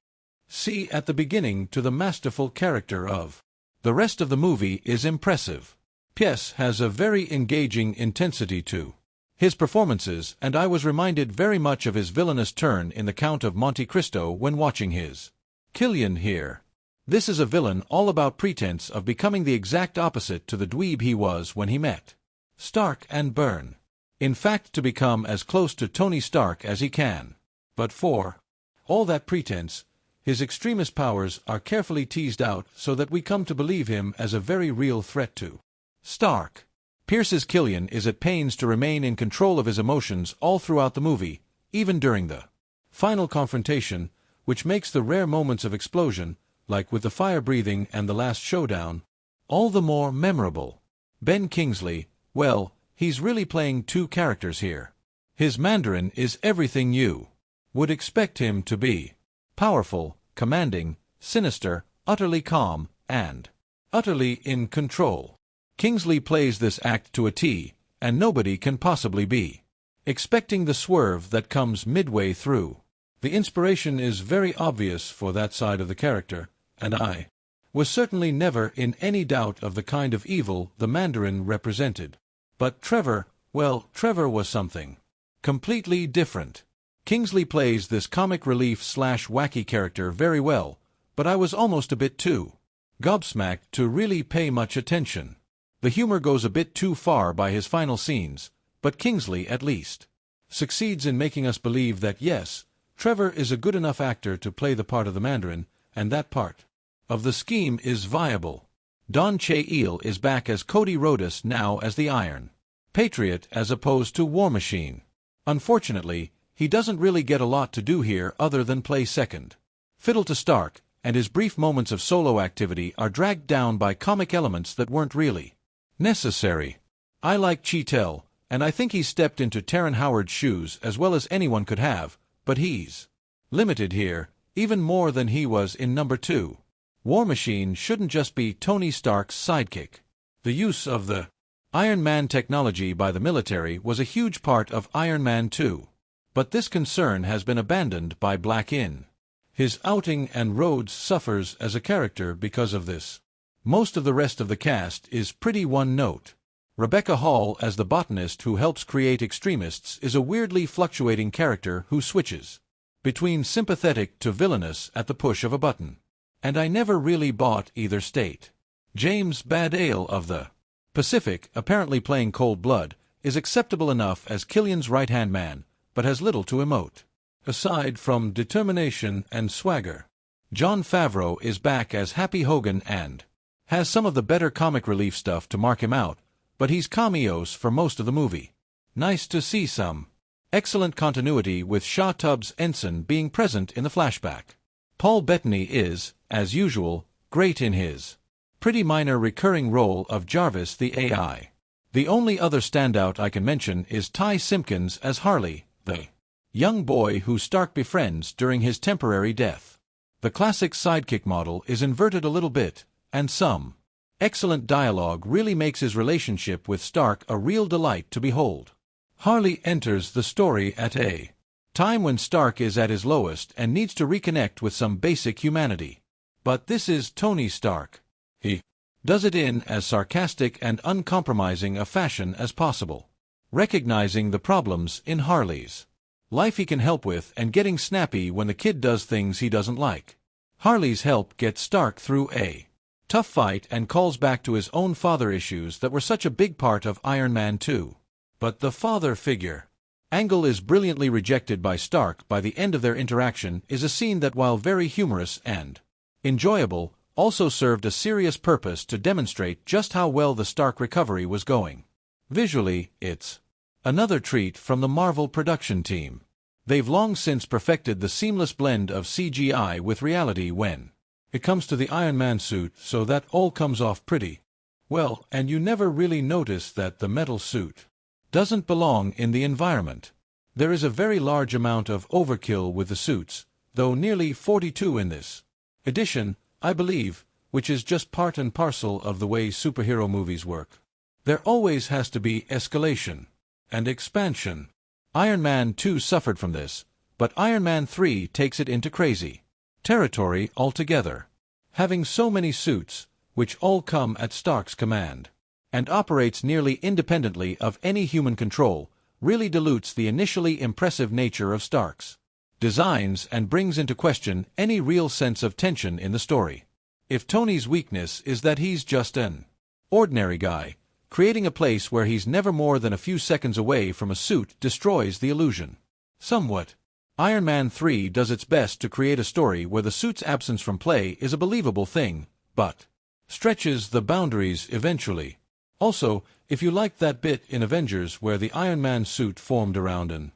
see at the beginning to the masterful character of the rest of the movie is impressive. Pierce has a very engaging intensity to his performances, and I was reminded very much of his villainous turn in The Count of Monte Cristo when watching his Killian here. This is a villain all about pretense of becoming the exact opposite to the dweeb he was when he met Stark and Byrne. In fact, to become as close to Tony Stark as he can. But for all that pretense, his extremist powers are carefully teased out so that we come to believe him as a very real threat to Stark. Pierce's Killian is at pains to remain in control of his emotions all throughout the movie, even during the final confrontation, which makes the rare moments of explosion, like with the fire breathing and the last showdown, all the more memorable. Ben Kingsley, well, he's really playing two characters here. His Mandarin is everything you would expect him to be. Powerful, commanding, sinister, utterly calm, and utterly in control. Kingsley plays this act to a T, and nobody can possibly be expecting the swerve that comes midway through. The inspiration is very obvious for that side of the character, and I was certainly never in any doubt of the kind of evil the Mandarin represented. But Trevor, well, Trevor was something completely different. Kingsley plays this comic relief / wacky character very well, but I was almost a bit too gobsmacked to really pay much attention. The humor goes a bit too far by his final scenes, but Kingsley, at least, succeeds in making us believe that yes, Trevor is a good enough actor to play the part of the Mandarin, and that part of the scheme is viable. Don Cheadle is back as Cody Rhodes, now as the Iron Patriot as opposed to War Machine. Unfortunately, he doesn't really get a lot to do here other than play second fiddle to Stark, and his brief moments of solo activity are dragged down by comic elements that weren't really necessary. I like Cheadle, and I think he's stepped into Terren Howard's shoes as well as anyone could have, but he's limited here, even more than he was in number 2. War Machine shouldn't just be Tony Stark's sidekick. The use of the Iron Man technology by the military was a huge part of Iron Man 2. But this concern has been abandoned by Black in his outing, and Rhodes suffers as a character because of this. Most of the rest of the cast is pretty one-note. Rebecca Hall as the botanist who helps create extremists is a weirdly fluctuating character who switches between sympathetic to villainous at the push of a button. And I never really bought either state. James Badale of the Pacific, apparently playing Cold Blood, is acceptable enough as Killian's right-hand man, but has little to emote, aside from determination and swagger. Jon Favreau is back as Happy Hogan and has some of the better comic relief stuff to mark him out, but he's cameos for most of the movie. Nice to see some excellent continuity with Shaw Tubbs Ensign being present in the flashback. Paul Bettany is, as usual, great in his pretty minor recurring role of Jarvis the AI. The only other standout I can mention is Ty Simpkins as Harley, the young boy who Stark befriends during his temporary death. The classic sidekick model is inverted a little bit, and some excellent dialogue really makes his relationship with Stark a real delight to behold. Harley enters the story at a time when Stark is at his lowest and needs to reconnect with some basic humanity. But this is Tony Stark. He does it in as sarcastic and uncompromising a fashion as possible, recognizing the problems in Harley's life he can help with and getting snappy when the kid does things he doesn't like. Harley's help gets Stark through a tough fight and calls back to his own father issues that were such a big part of Iron Man 2. But the father figure angle is brilliantly rejected by Stark by the end of their interaction is a scene that, while very humorous and enjoyable, also served a serious purpose to demonstrate just how well the Stark recovery was going. Visually, it's another treat from the Marvel production team. They've long since perfected the seamless blend of CGI with reality when it comes to the Iron Man suit, so that all comes off pretty well, and you never really notice that the metal suit doesn't belong in the environment. There is a very large amount of overkill with the suits, though nearly 42 in this edition, I believe, which is just part and parcel of the way superhero movies work. There always has to be escalation and expansion. Iron Man 2 suffered from this, but Iron Man 3 takes it into crazy territory altogether. Having so many suits, which all come at Stark's command, and operates nearly independently of any human control, really dilutes the initially impressive nature of Stark's designs and brings into question any real sense of tension in the story. If Tony's weakness is that he's just an ordinary guy, creating a place where he's never more than a few seconds away from a suit destroys the illusion somewhat. Iron Man 3 does its best to create a story where the suit's absence from play is a believable thing, but stretches the boundaries eventually. Also, if you liked that bit in Avengers where the Iron Man suit formed around an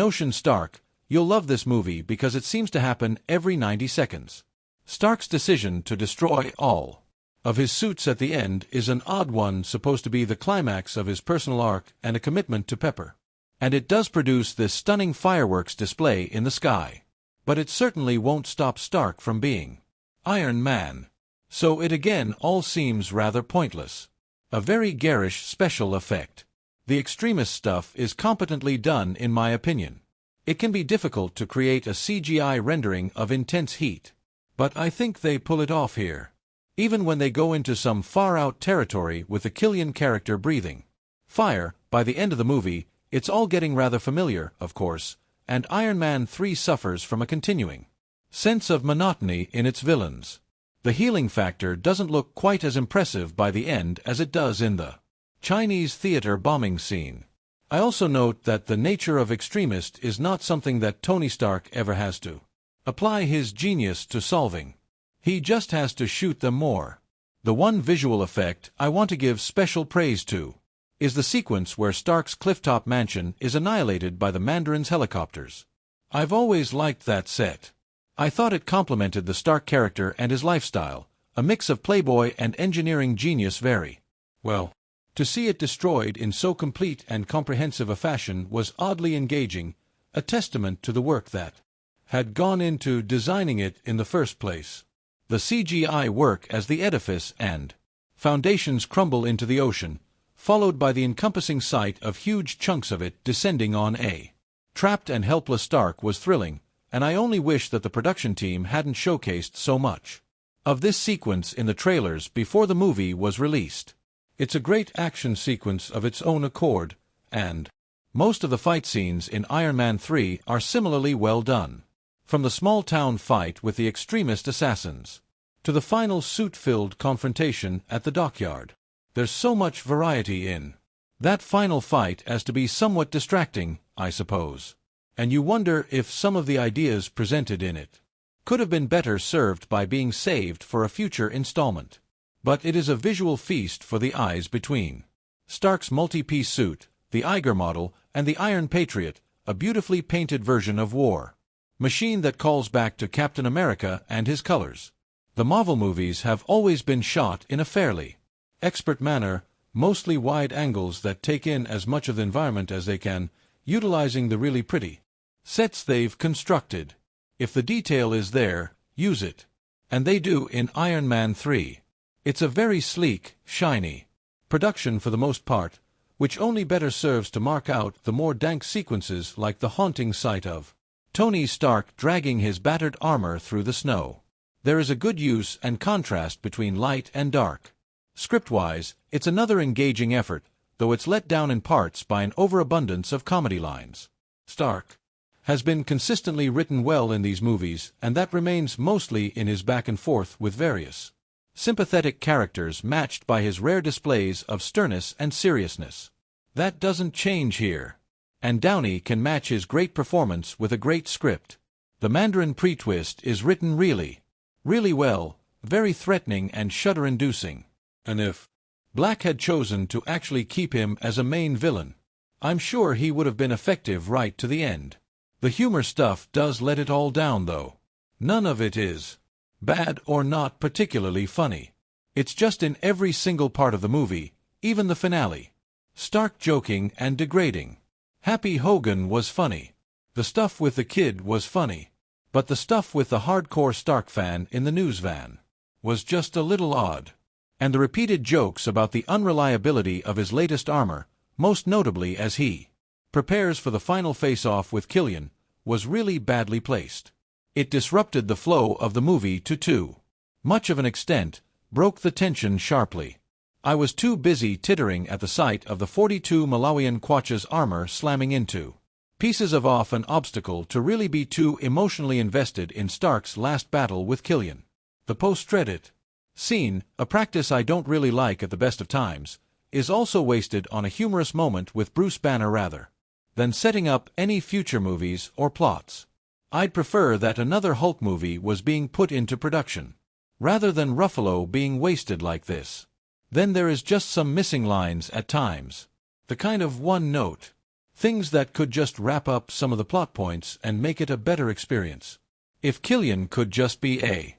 Ocean Stark, you'll love this movie because it seems to happen every 90 seconds. Stark's decision to destroy all of his suits at the end is an odd one, supposed to be the climax of his personal arc and a commitment to Pepper. And it does produce this stunning fireworks display in the sky. But it certainly won't stop Stark from being Iron Man. So it again all seems rather pointless. A very garish special effect. The extremist stuff is competently done in my opinion. It can be difficult to create a CGI rendering of intense heat. But I think they pull it off here. Even when they go into some far-out territory with the Killian character breathing fire, by the end of the movie, it's all getting rather familiar, of course, and Iron Man 3 suffers from a continuing sense of monotony in its villains. The healing factor doesn't look quite as impressive by the end as it does in the Chinese theater bombing scene. I also note that the nature of extremist is not something that Tony Stark ever has to apply his genius to solving. He just has to shoot them more. The one visual effect I want to give special praise to is the sequence where Stark's clifftop mansion is annihilated by the Mandarin's helicopters. I've always liked that set. I thought it complemented the Stark character and his lifestyle, a mix of playboy and engineering genius very well. To see it destroyed in so complete and comprehensive a fashion was oddly engaging, a testament to the work that had gone into designing it in the first place. The CGI work as the edifice and foundations crumble into the ocean, followed by the encompassing sight of huge chunks of it descending on a trapped and helpless Stark was thrilling, and I only wish that the production team hadn't showcased so much of this sequence in the trailers before the movie was released. It's a great action sequence of its own accord, and most of the fight scenes in Iron Man 3 are similarly well done. From the small-town fight with the extremist assassins to the final suit-filled confrontation at the dockyard, there's so much variety in that final fight as to be somewhat distracting, I suppose. And you wonder if some of the ideas presented in it could have been better served by being saved for a future installment. But it is a visual feast for the eyes between Stark's multi-piece suit, the Iger model, and the Iron Patriot, a beautifully painted version of War Machine that calls back to Captain America and his colors. The Marvel movies have always been shot in a fairly expert manner, mostly wide angles that take in as much of the environment as they can, utilizing the really pretty sets they've constructed. If the detail is there, use it. And they do in Iron Man 3. It's a very sleek, shiny production for the most part, which only better serves to mark out the more dank sequences like the haunting sight of Tony Stark dragging his battered armor through the snow. There is a good use and contrast between light and dark. Script-wise, it's another engaging effort, though it's let down in parts by an overabundance of comedy lines. Stark has been consistently written well in these movies, and that remains mostly in his back and forth with various sympathetic characters matched by his rare displays of sternness and seriousness. That doesn't change here. And Downey can match his great performance with a great script. The Mandarin pre-twist is written really well, very threatening and shudder-inducing. And if Black had chosen to actually keep him as a main villain, I'm sure he would have been effective right to the end. The humor stuff does let it all down, though. None of it is bad or not particularly funny. It's just in every single part of the movie, even the finale. Stark joking and degrading. Happy Hogan was funny. The stuff with the kid was funny. But the stuff with the hardcore Stark fan in the news van was just a little odd. And the repeated jokes about the unreliability of his latest armor, most notably as he prepares for the final face-off with Killian, was really badly placed. It disrupted the flow of the movie to too much of an extent, broke the tension sharply. I was too busy tittering at the sight of the 42 Malawian Quacha's armor slamming into pieces of off an obstacle to really be too emotionally invested in Stark's last battle with Killian. The post-credit scene, a practice I don't really like at the best of times, is also wasted on a humorous moment with Bruce Banner rather than setting up any future movies or plots. I'd prefer that another Hulk movie was being put into production, rather than Ruffalo being wasted like this. Then there is just some missing lines at times. The kind of one-note things that could just wrap up some of the plot points and make it a better experience. If Killian could just be a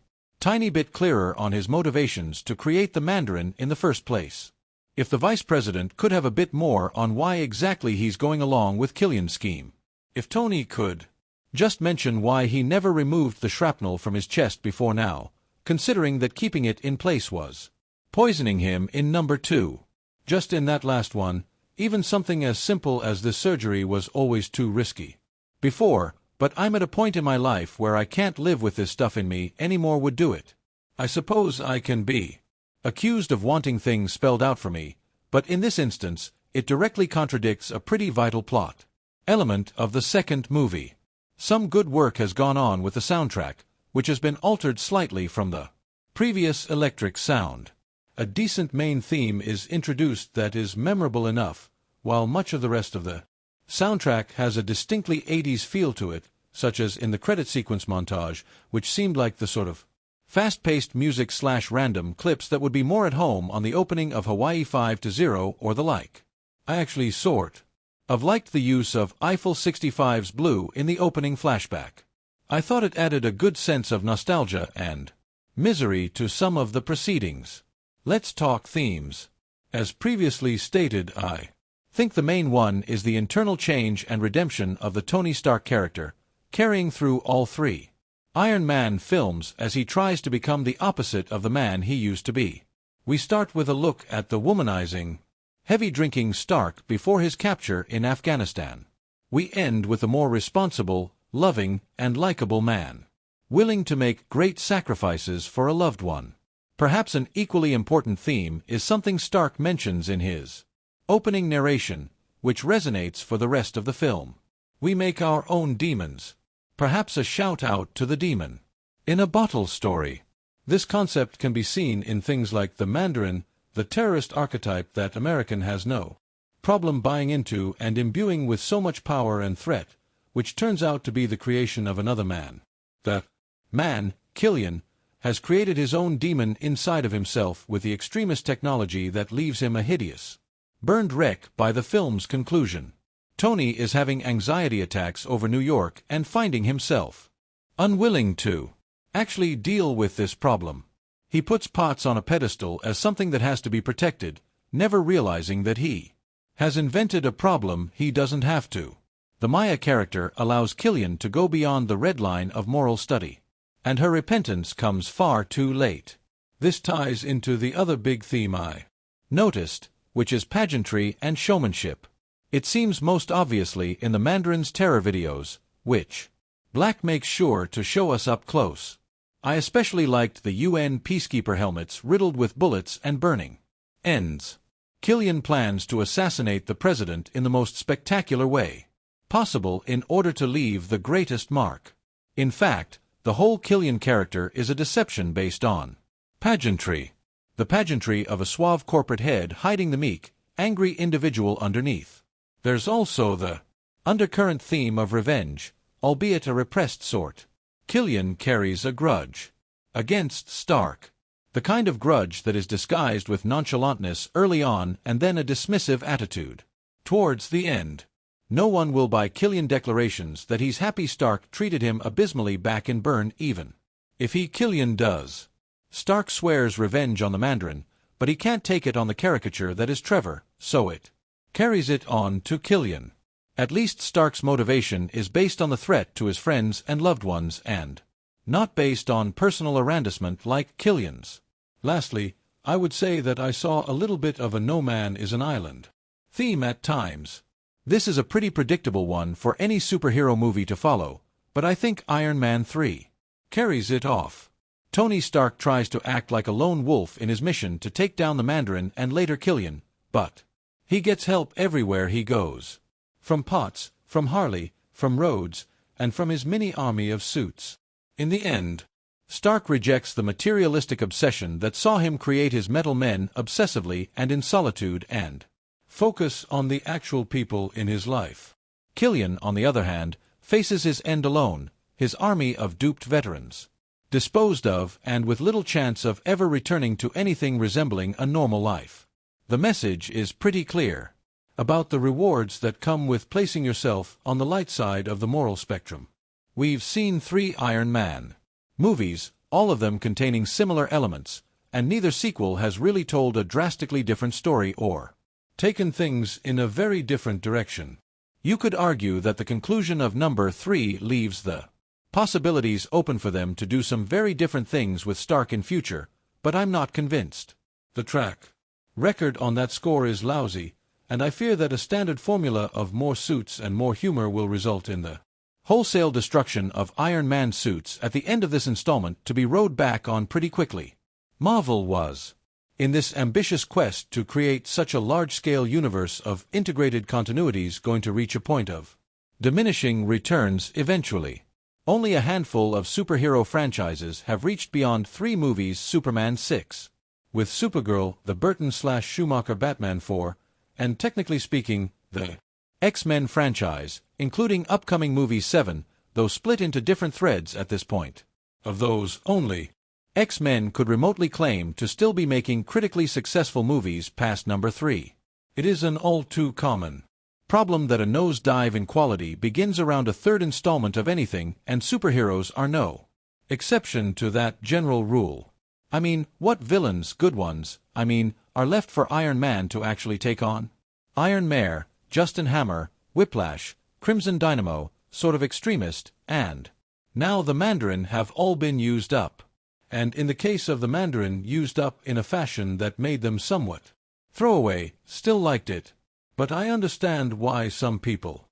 tiny bit clearer on his motivations to create the Mandarin in the first place. If the vice president could have a bit more on why exactly he's going along with Killian's scheme. If Tony could just mention why he never removed the shrapnel from his chest before now, considering that keeping it in place was poisoning him in number 2. Just in that last one, even something as simple as this surgery was always too risky. Before, but I'm at a point in my life where I can't live with this stuff in me anymore would do it. I suppose I can be accused of wanting things spelled out for me, but in this instance, it directly contradicts a pretty vital plot element of the second movie. Some good work has gone on with the soundtrack, which has been altered slightly from the previous electric sound. A decent main theme is introduced that is memorable enough, while much of the rest of the soundtrack has a distinctly 80s feel to it, such as in the credit sequence montage, which seemed like the sort of fast-paced music/random clips that would be more at home on the opening of Hawaii 5-0 or the like. I actually sort of liked the use of Eiffel 65's Blue in the opening flashback. I thought it added a good sense of nostalgia and misery to some of the proceedings. Let's talk themes. As previously stated, I think the main one is the internal change and redemption of the Tony Stark character, carrying through all 3 Iron Man films as he tries to become the opposite of the man he used to be. We start with a look at the womanizing, heavy-drinking Stark before his capture in Afghanistan. We end with a more responsible, loving, and likable man, willing to make great sacrifices for a loved one. Perhaps an equally important theme is something Stark mentions in his opening narration, which resonates for the rest of the film. We make our own demons. Perhaps a shout-out to the demon in a bottle story. This concept can be seen in things like the Mandarin, the terrorist archetype that American has no problem buying into and imbuing with so much power and threat, which turns out to be the creation of another man. The man, Killian, has created his own demon inside of himself with the extremist technology that leaves him a hideous, burned wreck by the film's conclusion. Tony is having anxiety attacks over New York and finding himself unwilling to actually deal with this problem. He puts Potts on a pedestal as something that has to be protected, never realizing that he has invented a problem he doesn't have to. The Maya character allows Killian to go beyond the red line of moral study, and her repentance comes far too late. This ties into the other big theme I noticed, which is pageantry and showmanship. It seems most obviously in the Mandarin's terror videos, which Black makes sure to show us up close. I especially liked the UN peacekeeper helmets riddled with bullets and burning ends. Killian plans to assassinate the president in the most spectacular way possible in order to leave the greatest mark. In fact, the whole Killian character is a deception based on pageantry. The pageantry of a suave corporate head hiding the meek, angry individual underneath. There's also the undercurrent theme of revenge, albeit a repressed sort. Killian carries a grudge against Stark. The kind of grudge that is disguised with nonchalantness early on and then a dismissive attitude towards the end. No one will buy Killian declarations that he's happy Stark treated him abysmally back in Burn even if he Killian does. Stark swears revenge on the Mandarin, but he can't take it on the caricature that is Trevor, so it carries it on to Killian. At least Stark's motivation is based on the threat to his friends and loved ones and not based on personal arrondissement like Killian's. Lastly, I would say that I saw a little bit of a no man is an island theme at times. This is a pretty predictable one for any superhero movie to follow, but I think Iron Man 3 carries it off. Tony Stark tries to act like a lone wolf in his mission to take down the Mandarin and later Killian, but he gets help everywhere he goes. From Potts, from Harley, from Rhodes, and from his mini-army of suits. In the end, Stark rejects the materialistic obsession that saw him create his metal men obsessively and in solitude and focus on the actual people in his life. Killian, on the other hand, faces his end alone, his army of duped veterans, disposed of and with little chance of ever returning to anything resembling a normal life. The message is pretty clear about the rewards that come with placing yourself on the light side of the moral spectrum. We've seen 3 Iron Man movies, all of them containing similar elements, and neither sequel has really told a drastically different story or taken things in a very different direction. You could argue that the conclusion of number 3 leaves the possibilities open for them to do some very different things with Stark in future, but I'm not convinced. The track record on that score is lousy, and I fear that a standard formula of more suits and more humor will result in the wholesale destruction of Iron Man suits at the end of this installment, to be rowed back on pretty quickly. Marvel was, in this ambitious quest to create such a large-scale universe of integrated continuities, going to reach a point of diminishing returns eventually. Only a handful of superhero franchises have reached beyond 3 movies: Superman 6, with Supergirl, the Burton/Schumacher Batman 4, and technically speaking, the X-Men franchise, including upcoming movie 7, though split into different threads at this point. Of those, only X-Men could remotely claim to still be making critically successful movies past number 3. It is an all-too-common problem that a nosedive in quality begins around a third installment of anything, and superheroes are no exception to that general rule. I mean, what villains, good ones, are left for Iron Man to actually take on? Iron Mare, Justin Hammer, Whiplash, Crimson Dynamo, Sort of Extremist, and now the Mandarin have all been used up. And in the case of the Mandarin, used up in a fashion that made them somewhat throwaway. Still liked it. But I understand why some people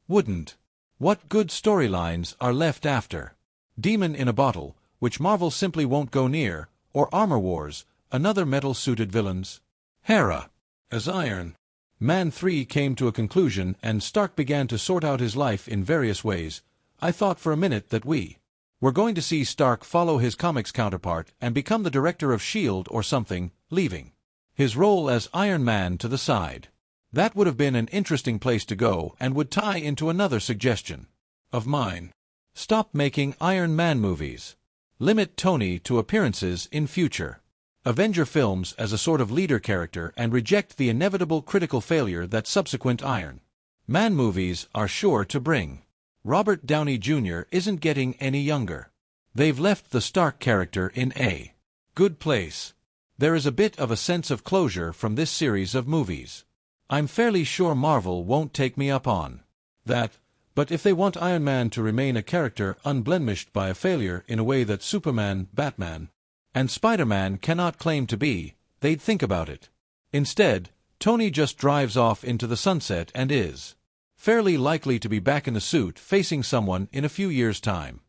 wouldn't. What good storylines are left after Demon in a Bottle, which Marvel simply won't go near, or Armor Wars, another metal-suited villains? Hera as Iron Man 3 came to a conclusion and Stark began to sort out his life in various ways. I thought for a minute that we were going to see Stark follow his comics counterpart and become the director of S.H.I.E.L.D. or something, leaving his role as Iron Man to the side. That would have been an interesting place to go and would tie into another suggestion of mine. Stop making Iron Man movies. Limit Tony to appearances in future Avenger films as a sort of leader character and reject the inevitable critical failure that subsequent Iron Man movies are sure to bring. Robert Downey Jr. isn't getting any younger. They've left the Stark character in a good place. There is a bit of a sense of closure from this series of movies. I'm fairly sure Marvel won't take me up on that, but if they want Iron Man to remain a character unblemished by a failure in a way that Superman, Batman, and Spider-Man cannot claim to be, they'd think about it. Instead, Tony just drives off into the sunset and is fairly likely to be back in the suit facing someone in a few years' time.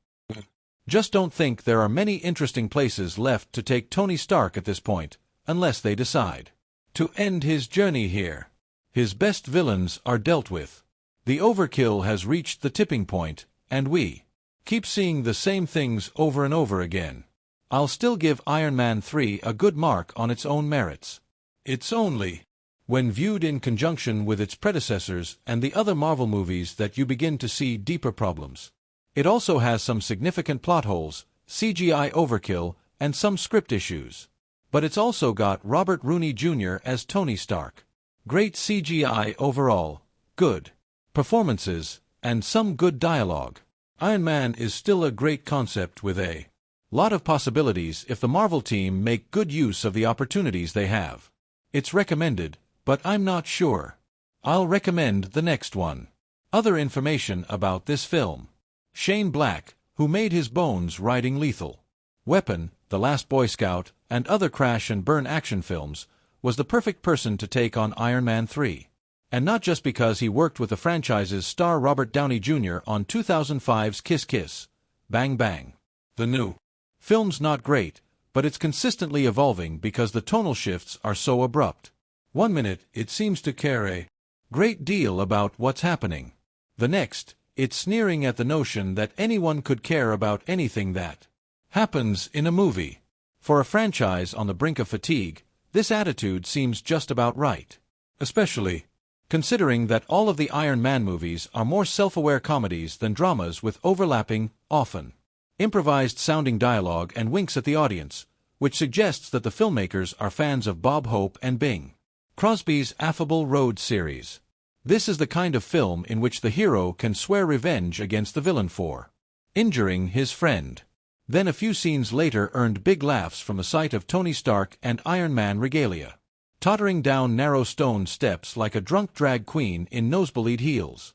Just don't think there are many interesting places left to take Tony Stark at this point, unless they decide to end his journey here. His best villains are dealt with. The overkill has reached the tipping point, and we keep seeing the same things over and over again. I'll still give Iron Man 3 a good mark on its own merits. It's only when viewed in conjunction with its predecessors and the other Marvel movies that you begin to see deeper problems. It also has some significant plot holes, CGI overkill, and some script issues. But it's also got Robert Downey Jr. as Tony Stark. Great CGI overall, good performances, and some good dialogue. Iron Man is still a great concept with a lot of possibilities if the Marvel team make good use of the opportunities they have. It's recommended, but I'm not sure. I'll recommend the next one. Other information about this film. Shane Black, who made his bones writing Lethal Weapon, The Last Boy Scout, and other crash and burn action films, was the perfect person to take on Iron Man 3. And not just because he worked with the franchise's star Robert Downey Jr. on 2005's Kiss Kiss, Bang Bang. The new film's not great, but it's consistently evolving because the tonal shifts are so abrupt. One minute, it seems to care a great deal about what's happening. The next, it's sneering at the notion that anyone could care about anything that happens in a movie. For a franchise on the brink of fatigue, this attitude seems just about right. Especially considering that all of the Iron Man movies are more self-aware comedies than dramas with overlapping, often improvised-sounding dialogue and winks at the audience, which suggests that the filmmakers are fans of Bob Hope and Bing Crosby's Affable Road series. This is the kind of film in which the hero can swear revenge against the villain for injuring his friend. then a few scenes later earned big laughs from the sight of Tony Stark and Iron Man regalia, tottering down narrow stone steps like a drunk drag queen in nosebleed heels.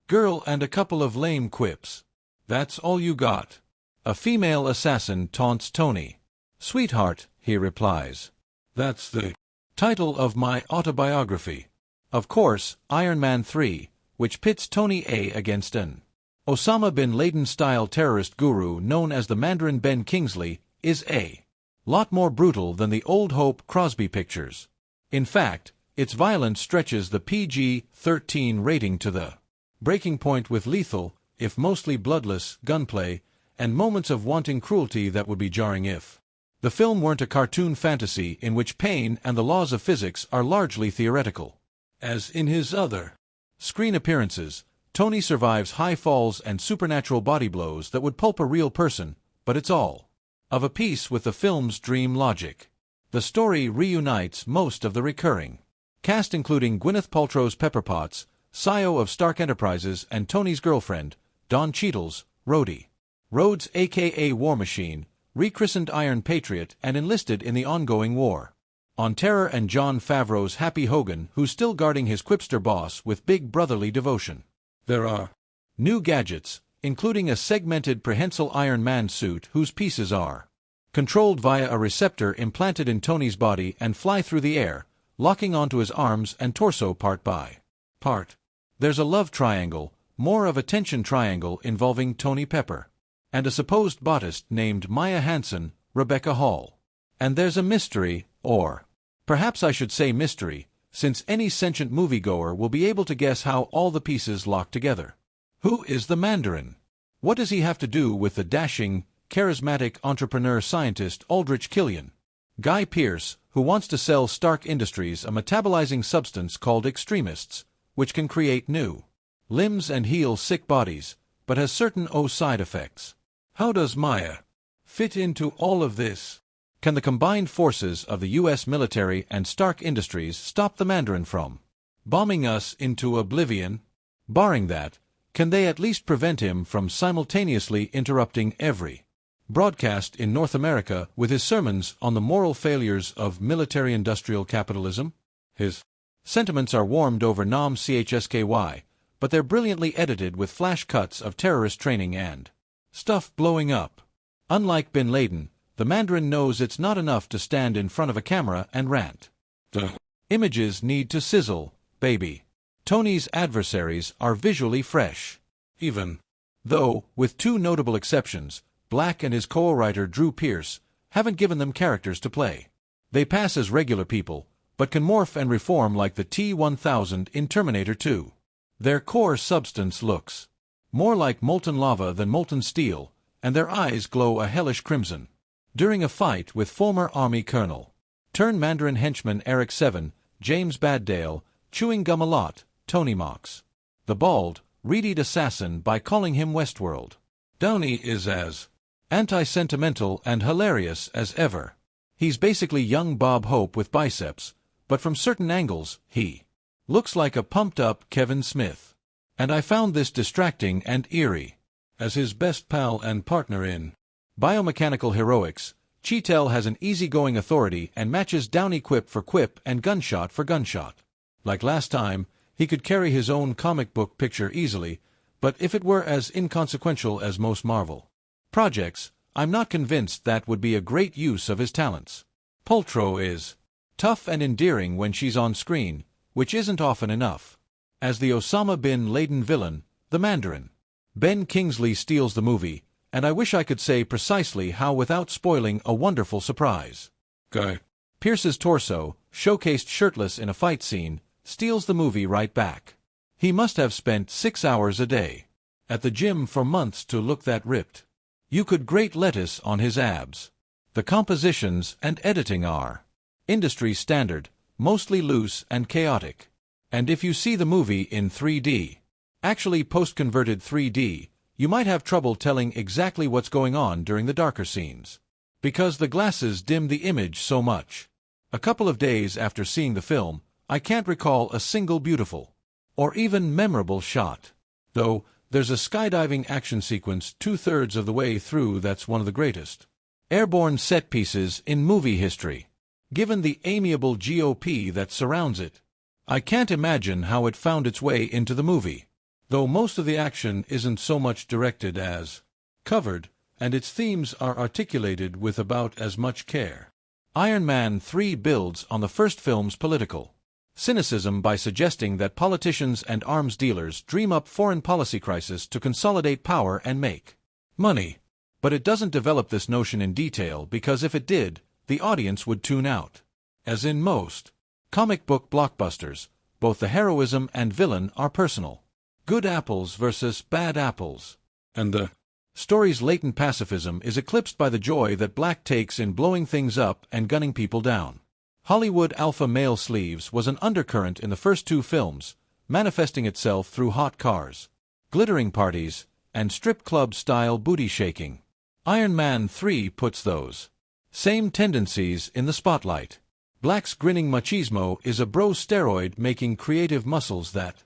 Girl and a couple of lame quips. That's all you got. A female assassin taunts Tony. Sweetheart, he replies. That's the title of my autobiography. Of course, Iron Man 3, which pits Tony A against an Osama bin Laden-style terrorist guru known as the Mandarin Ben Kingsley, is a lot more brutal than the old Hope Crosby pictures. In fact, its violence stretches the PG-13 rating to the breaking point with lethal, if mostly bloodless, gunplay, and moments of wanton cruelty that would be jarring if the film weren't a cartoon fantasy in which pain and the laws of physics are largely theoretical. As in his other screen appearances, Tony survives high falls and supernatural body blows that would pulp a real person, but it's all of a piece with the film's dream logic. The story reunites most of the recurring cast, including Gwyneth Paltrow's Pepper Potts, CEO of Stark Enterprises, and Tony's girlfriend, Don Cheadle's Rhodey Rhodes, aka War Machine, rechristened Iron Patriot and enlisted in the ongoing war on Terror, and Jon Favreau's Happy Hogan, who's still guarding his quipster boss with big brotherly devotion. There are new gadgets, including a segmented prehensile Iron Man suit whose pieces are controlled via a receptor implanted in Tony's body and fly through the air, locking onto his arms and torso part by part. There's a love triangle, more of a tension triangle involving Tony Pepper and a supposed botanist named Maya Hansen, Rebecca Hall. And there's a mystery, or perhaps I should say mystery, since any sentient moviegoer will be able to guess how all the pieces lock together. Who is the Mandarin? What does he have to do with the dashing, charismatic entrepreneur-scientist Aldrich Killian? Guy Pearce, who wants to sell Stark Industries a metabolizing substance called extremists, which can create new limbs and heal sick bodies, but has certain side effects. How does Maya fit into all of this? Can the combined forces of the U.S. military and Stark Industries stop the Mandarin from bombing us into oblivion? Barring that, can they at least prevent him from simultaneously interrupting every broadcast in North America with his sermons on the moral failures of military-industrial capitalism? His sentiments are warmed over Nam Chsky, but they're brilliantly edited with flash cuts of terrorist training and stuff blowing up. Unlike Bin Laden, the Mandarin knows it's not enough to stand in front of a camera and rant. The images need to sizzle, baby. Tony's adversaries are visually fresh. Even though, with two notable exceptions, Black and his co-writer Drew Pearce haven't given them characters to play. They pass as regular people, but can morph and reform like the T-1000 in Terminator 2. Their core substance looks more like molten lava than molten steel, and their eyes glow a hellish crimson. During a fight with former Army Colonel turned Mandarin henchman Eric Seven, James Baddale, chewing gum a lot, Tony mocks the bald, reed assassin by calling him Westworld. Downey is as anti-sentimental and hilarious as ever. He's basically young Bob Hope with biceps, but from certain angles, he looks like a pumped-up Kevin Smith. And I found this distracting and eerie. As his best pal and partner in biomechanical heroics, Cheetel has an easygoing authority and matches Downey quip for quip and gunshot for gunshot. Like last time, he could carry his own comic book picture easily, but if it were as inconsequential as most Marvel projects, I'm not convinced that would be a great use of his talents. Paltrow is tough and endearing when she's on screen, which isn't often enough. As the Osama bin Laden villain, the Mandarin, Ben Kingsley steals the movie, and I wish I could say precisely how without spoiling a wonderful surprise. Guy Pearce's torso, showcased shirtless in a fight scene, steals the movie right back. He must have spent 6 hours a day at the gym for months to look that ripped. You could grate lettuce on his abs. The compositions and editing are industry standard, mostly loose and chaotic. And if you see the movie in 3D, actually post-converted 3D, you might have trouble telling exactly what's going on during the darker scenes, because the glasses dim the image so much. A couple of days after seeing the film, I can't recall a single beautiful or even memorable shot. Though, There's a skydiving action sequence 2/3 of the way through that's one of the greatest airborne set pieces in movie history. Given the amiable GOP that surrounds it, I can't imagine how it found its way into the movie. Though most of the action isn't so much directed as covered, and its themes are articulated with about as much care. Iron Man 3 builds on the first film's political cynicism by suggesting that politicians and arms dealers dream up foreign policy crises to consolidate power and make money. But it doesn't develop this notion in detail because if it did, the audience would tune out. As in most comic book blockbusters, both the heroism and villain are personal. Good apples versus bad apples. And the story's latent pacifism is eclipsed by the joy that Black takes in blowing things up and gunning people down. Hollywood alpha male sleeves was an undercurrent in the first two films, manifesting itself through hot cars, glittering parties, and strip club-style booty shaking. Iron Man 3 puts those same tendencies in the spotlight. Black's grinning machismo is a bro steroid making creative muscles that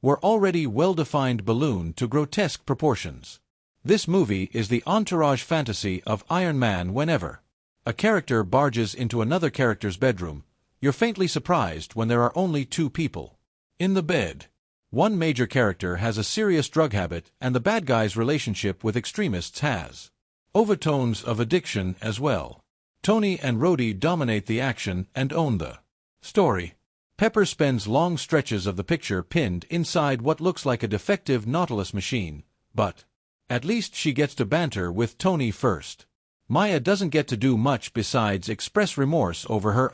were already well-defined balloon to grotesque proportions. This movie is the entourage fantasy of Iron Man whenever a character barges into another character's bedroom. You're faintly surprised when there are only two people in the bed. One major character has a serious drug habit and the bad guy's relationship with extremists has overtones of addiction as well. Tony and Rhodey dominate the action and own the story. Pepper spends long stretches of the picture pinned inside what looks like a defective Nautilus machine, but at least she gets to banter with Tony first. Maya doesn't get to do much besides express remorse over her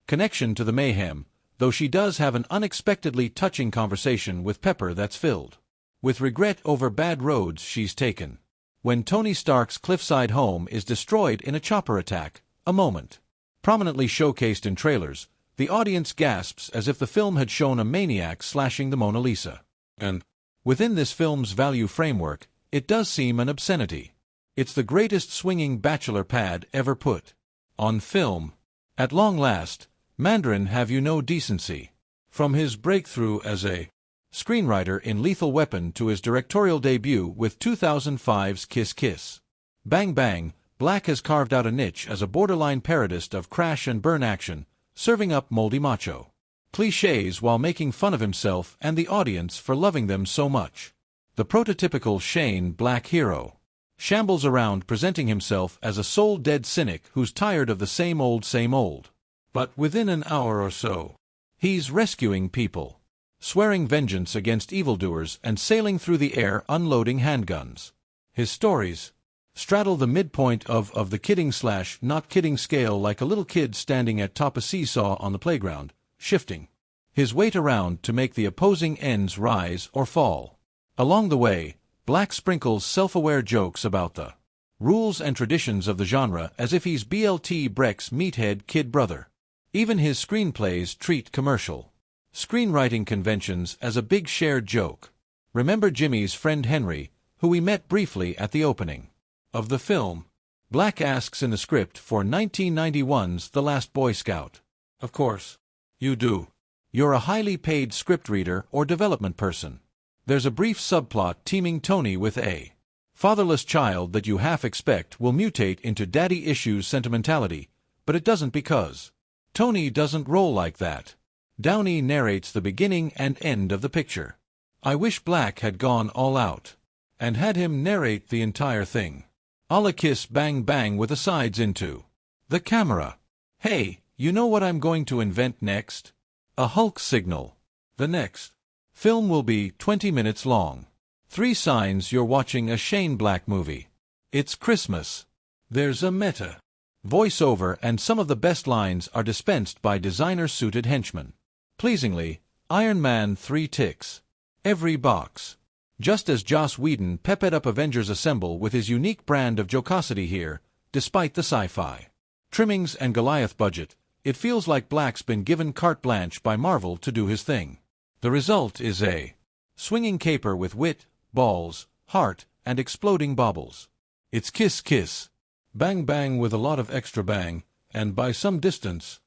connection to the mayhem, though she does have an unexpectedly touching conversation with Pepper that's filled with regret over bad roads she's taken. When Tony Stark's cliffside home is destroyed in a chopper attack, a moment prominently showcased in trailers, the audience gasps as if the film had shown a maniac slashing the Mona Lisa. And within this film's value framework, it does seem an obscenity. It's the greatest swinging bachelor pad ever put on film. At long last, Mandarin have you no decency. From his breakthrough as a screenwriter in Lethal Weapon to his directorial debut with 2005's Kiss Kiss, Bang Bang, Black has carved out a niche as a borderline parodist of crash and burn action, serving up moldy macho clichés while making fun of himself and the audience for loving them so much. The prototypical Shane Black hero shambles around presenting himself as a soul-dead cynic who's tired of the same old. But within an hour or so, he's rescuing people, swearing vengeance against evildoers and sailing through the air unloading handguns. His stories straddle the midpoint of the kidding/not kidding scale like a little kid standing atop a seesaw on the playground, shifting his weight around to make the opposing ends rise or fall. Along the way, Black sprinkles self-aware jokes about the rules and traditions of the genre as if he's BLT Breck's meathead kid brother. Even his screenplays treat commercial screenwriting conventions as a big shared joke. Remember Jimmy's friend Henry, who we met briefly at the opening of the film? Black asks in the script for 1991's The Last Boy Scout. Of course, you do. You're a highly paid script reader or development person. There's a brief subplot teaming Tony with a fatherless child that you half expect will mutate into daddy issues sentimentality, but it doesn't because Tony doesn't roll like that. Downey narrates the beginning and end of the picture. I wish Black had gone all out and had him narrate the entire thing. A la Kiss Bang Bang with asides into the camera. Hey, you know what I'm going to invent next? A Hulk signal. The next film will be 20 minutes long. 3 signs you're watching a Shane Black movie. It's Christmas. There's a meta voiceover and some of the best lines are dispensed by designer-suited henchmen. Pleasingly, Iron Man 3 ticks every box. Just as Joss Whedon pepped up Avengers Assemble with his unique brand of jocosity here, despite the sci-fi trimmings and Goliath budget, it feels like Black's been given carte blanche by Marvel to do his thing. The result is a swinging caper with wit, balls, heart, and exploding baubles. It's Kiss Kiss, Bang Bang with a lot of extra bang, and by some distance,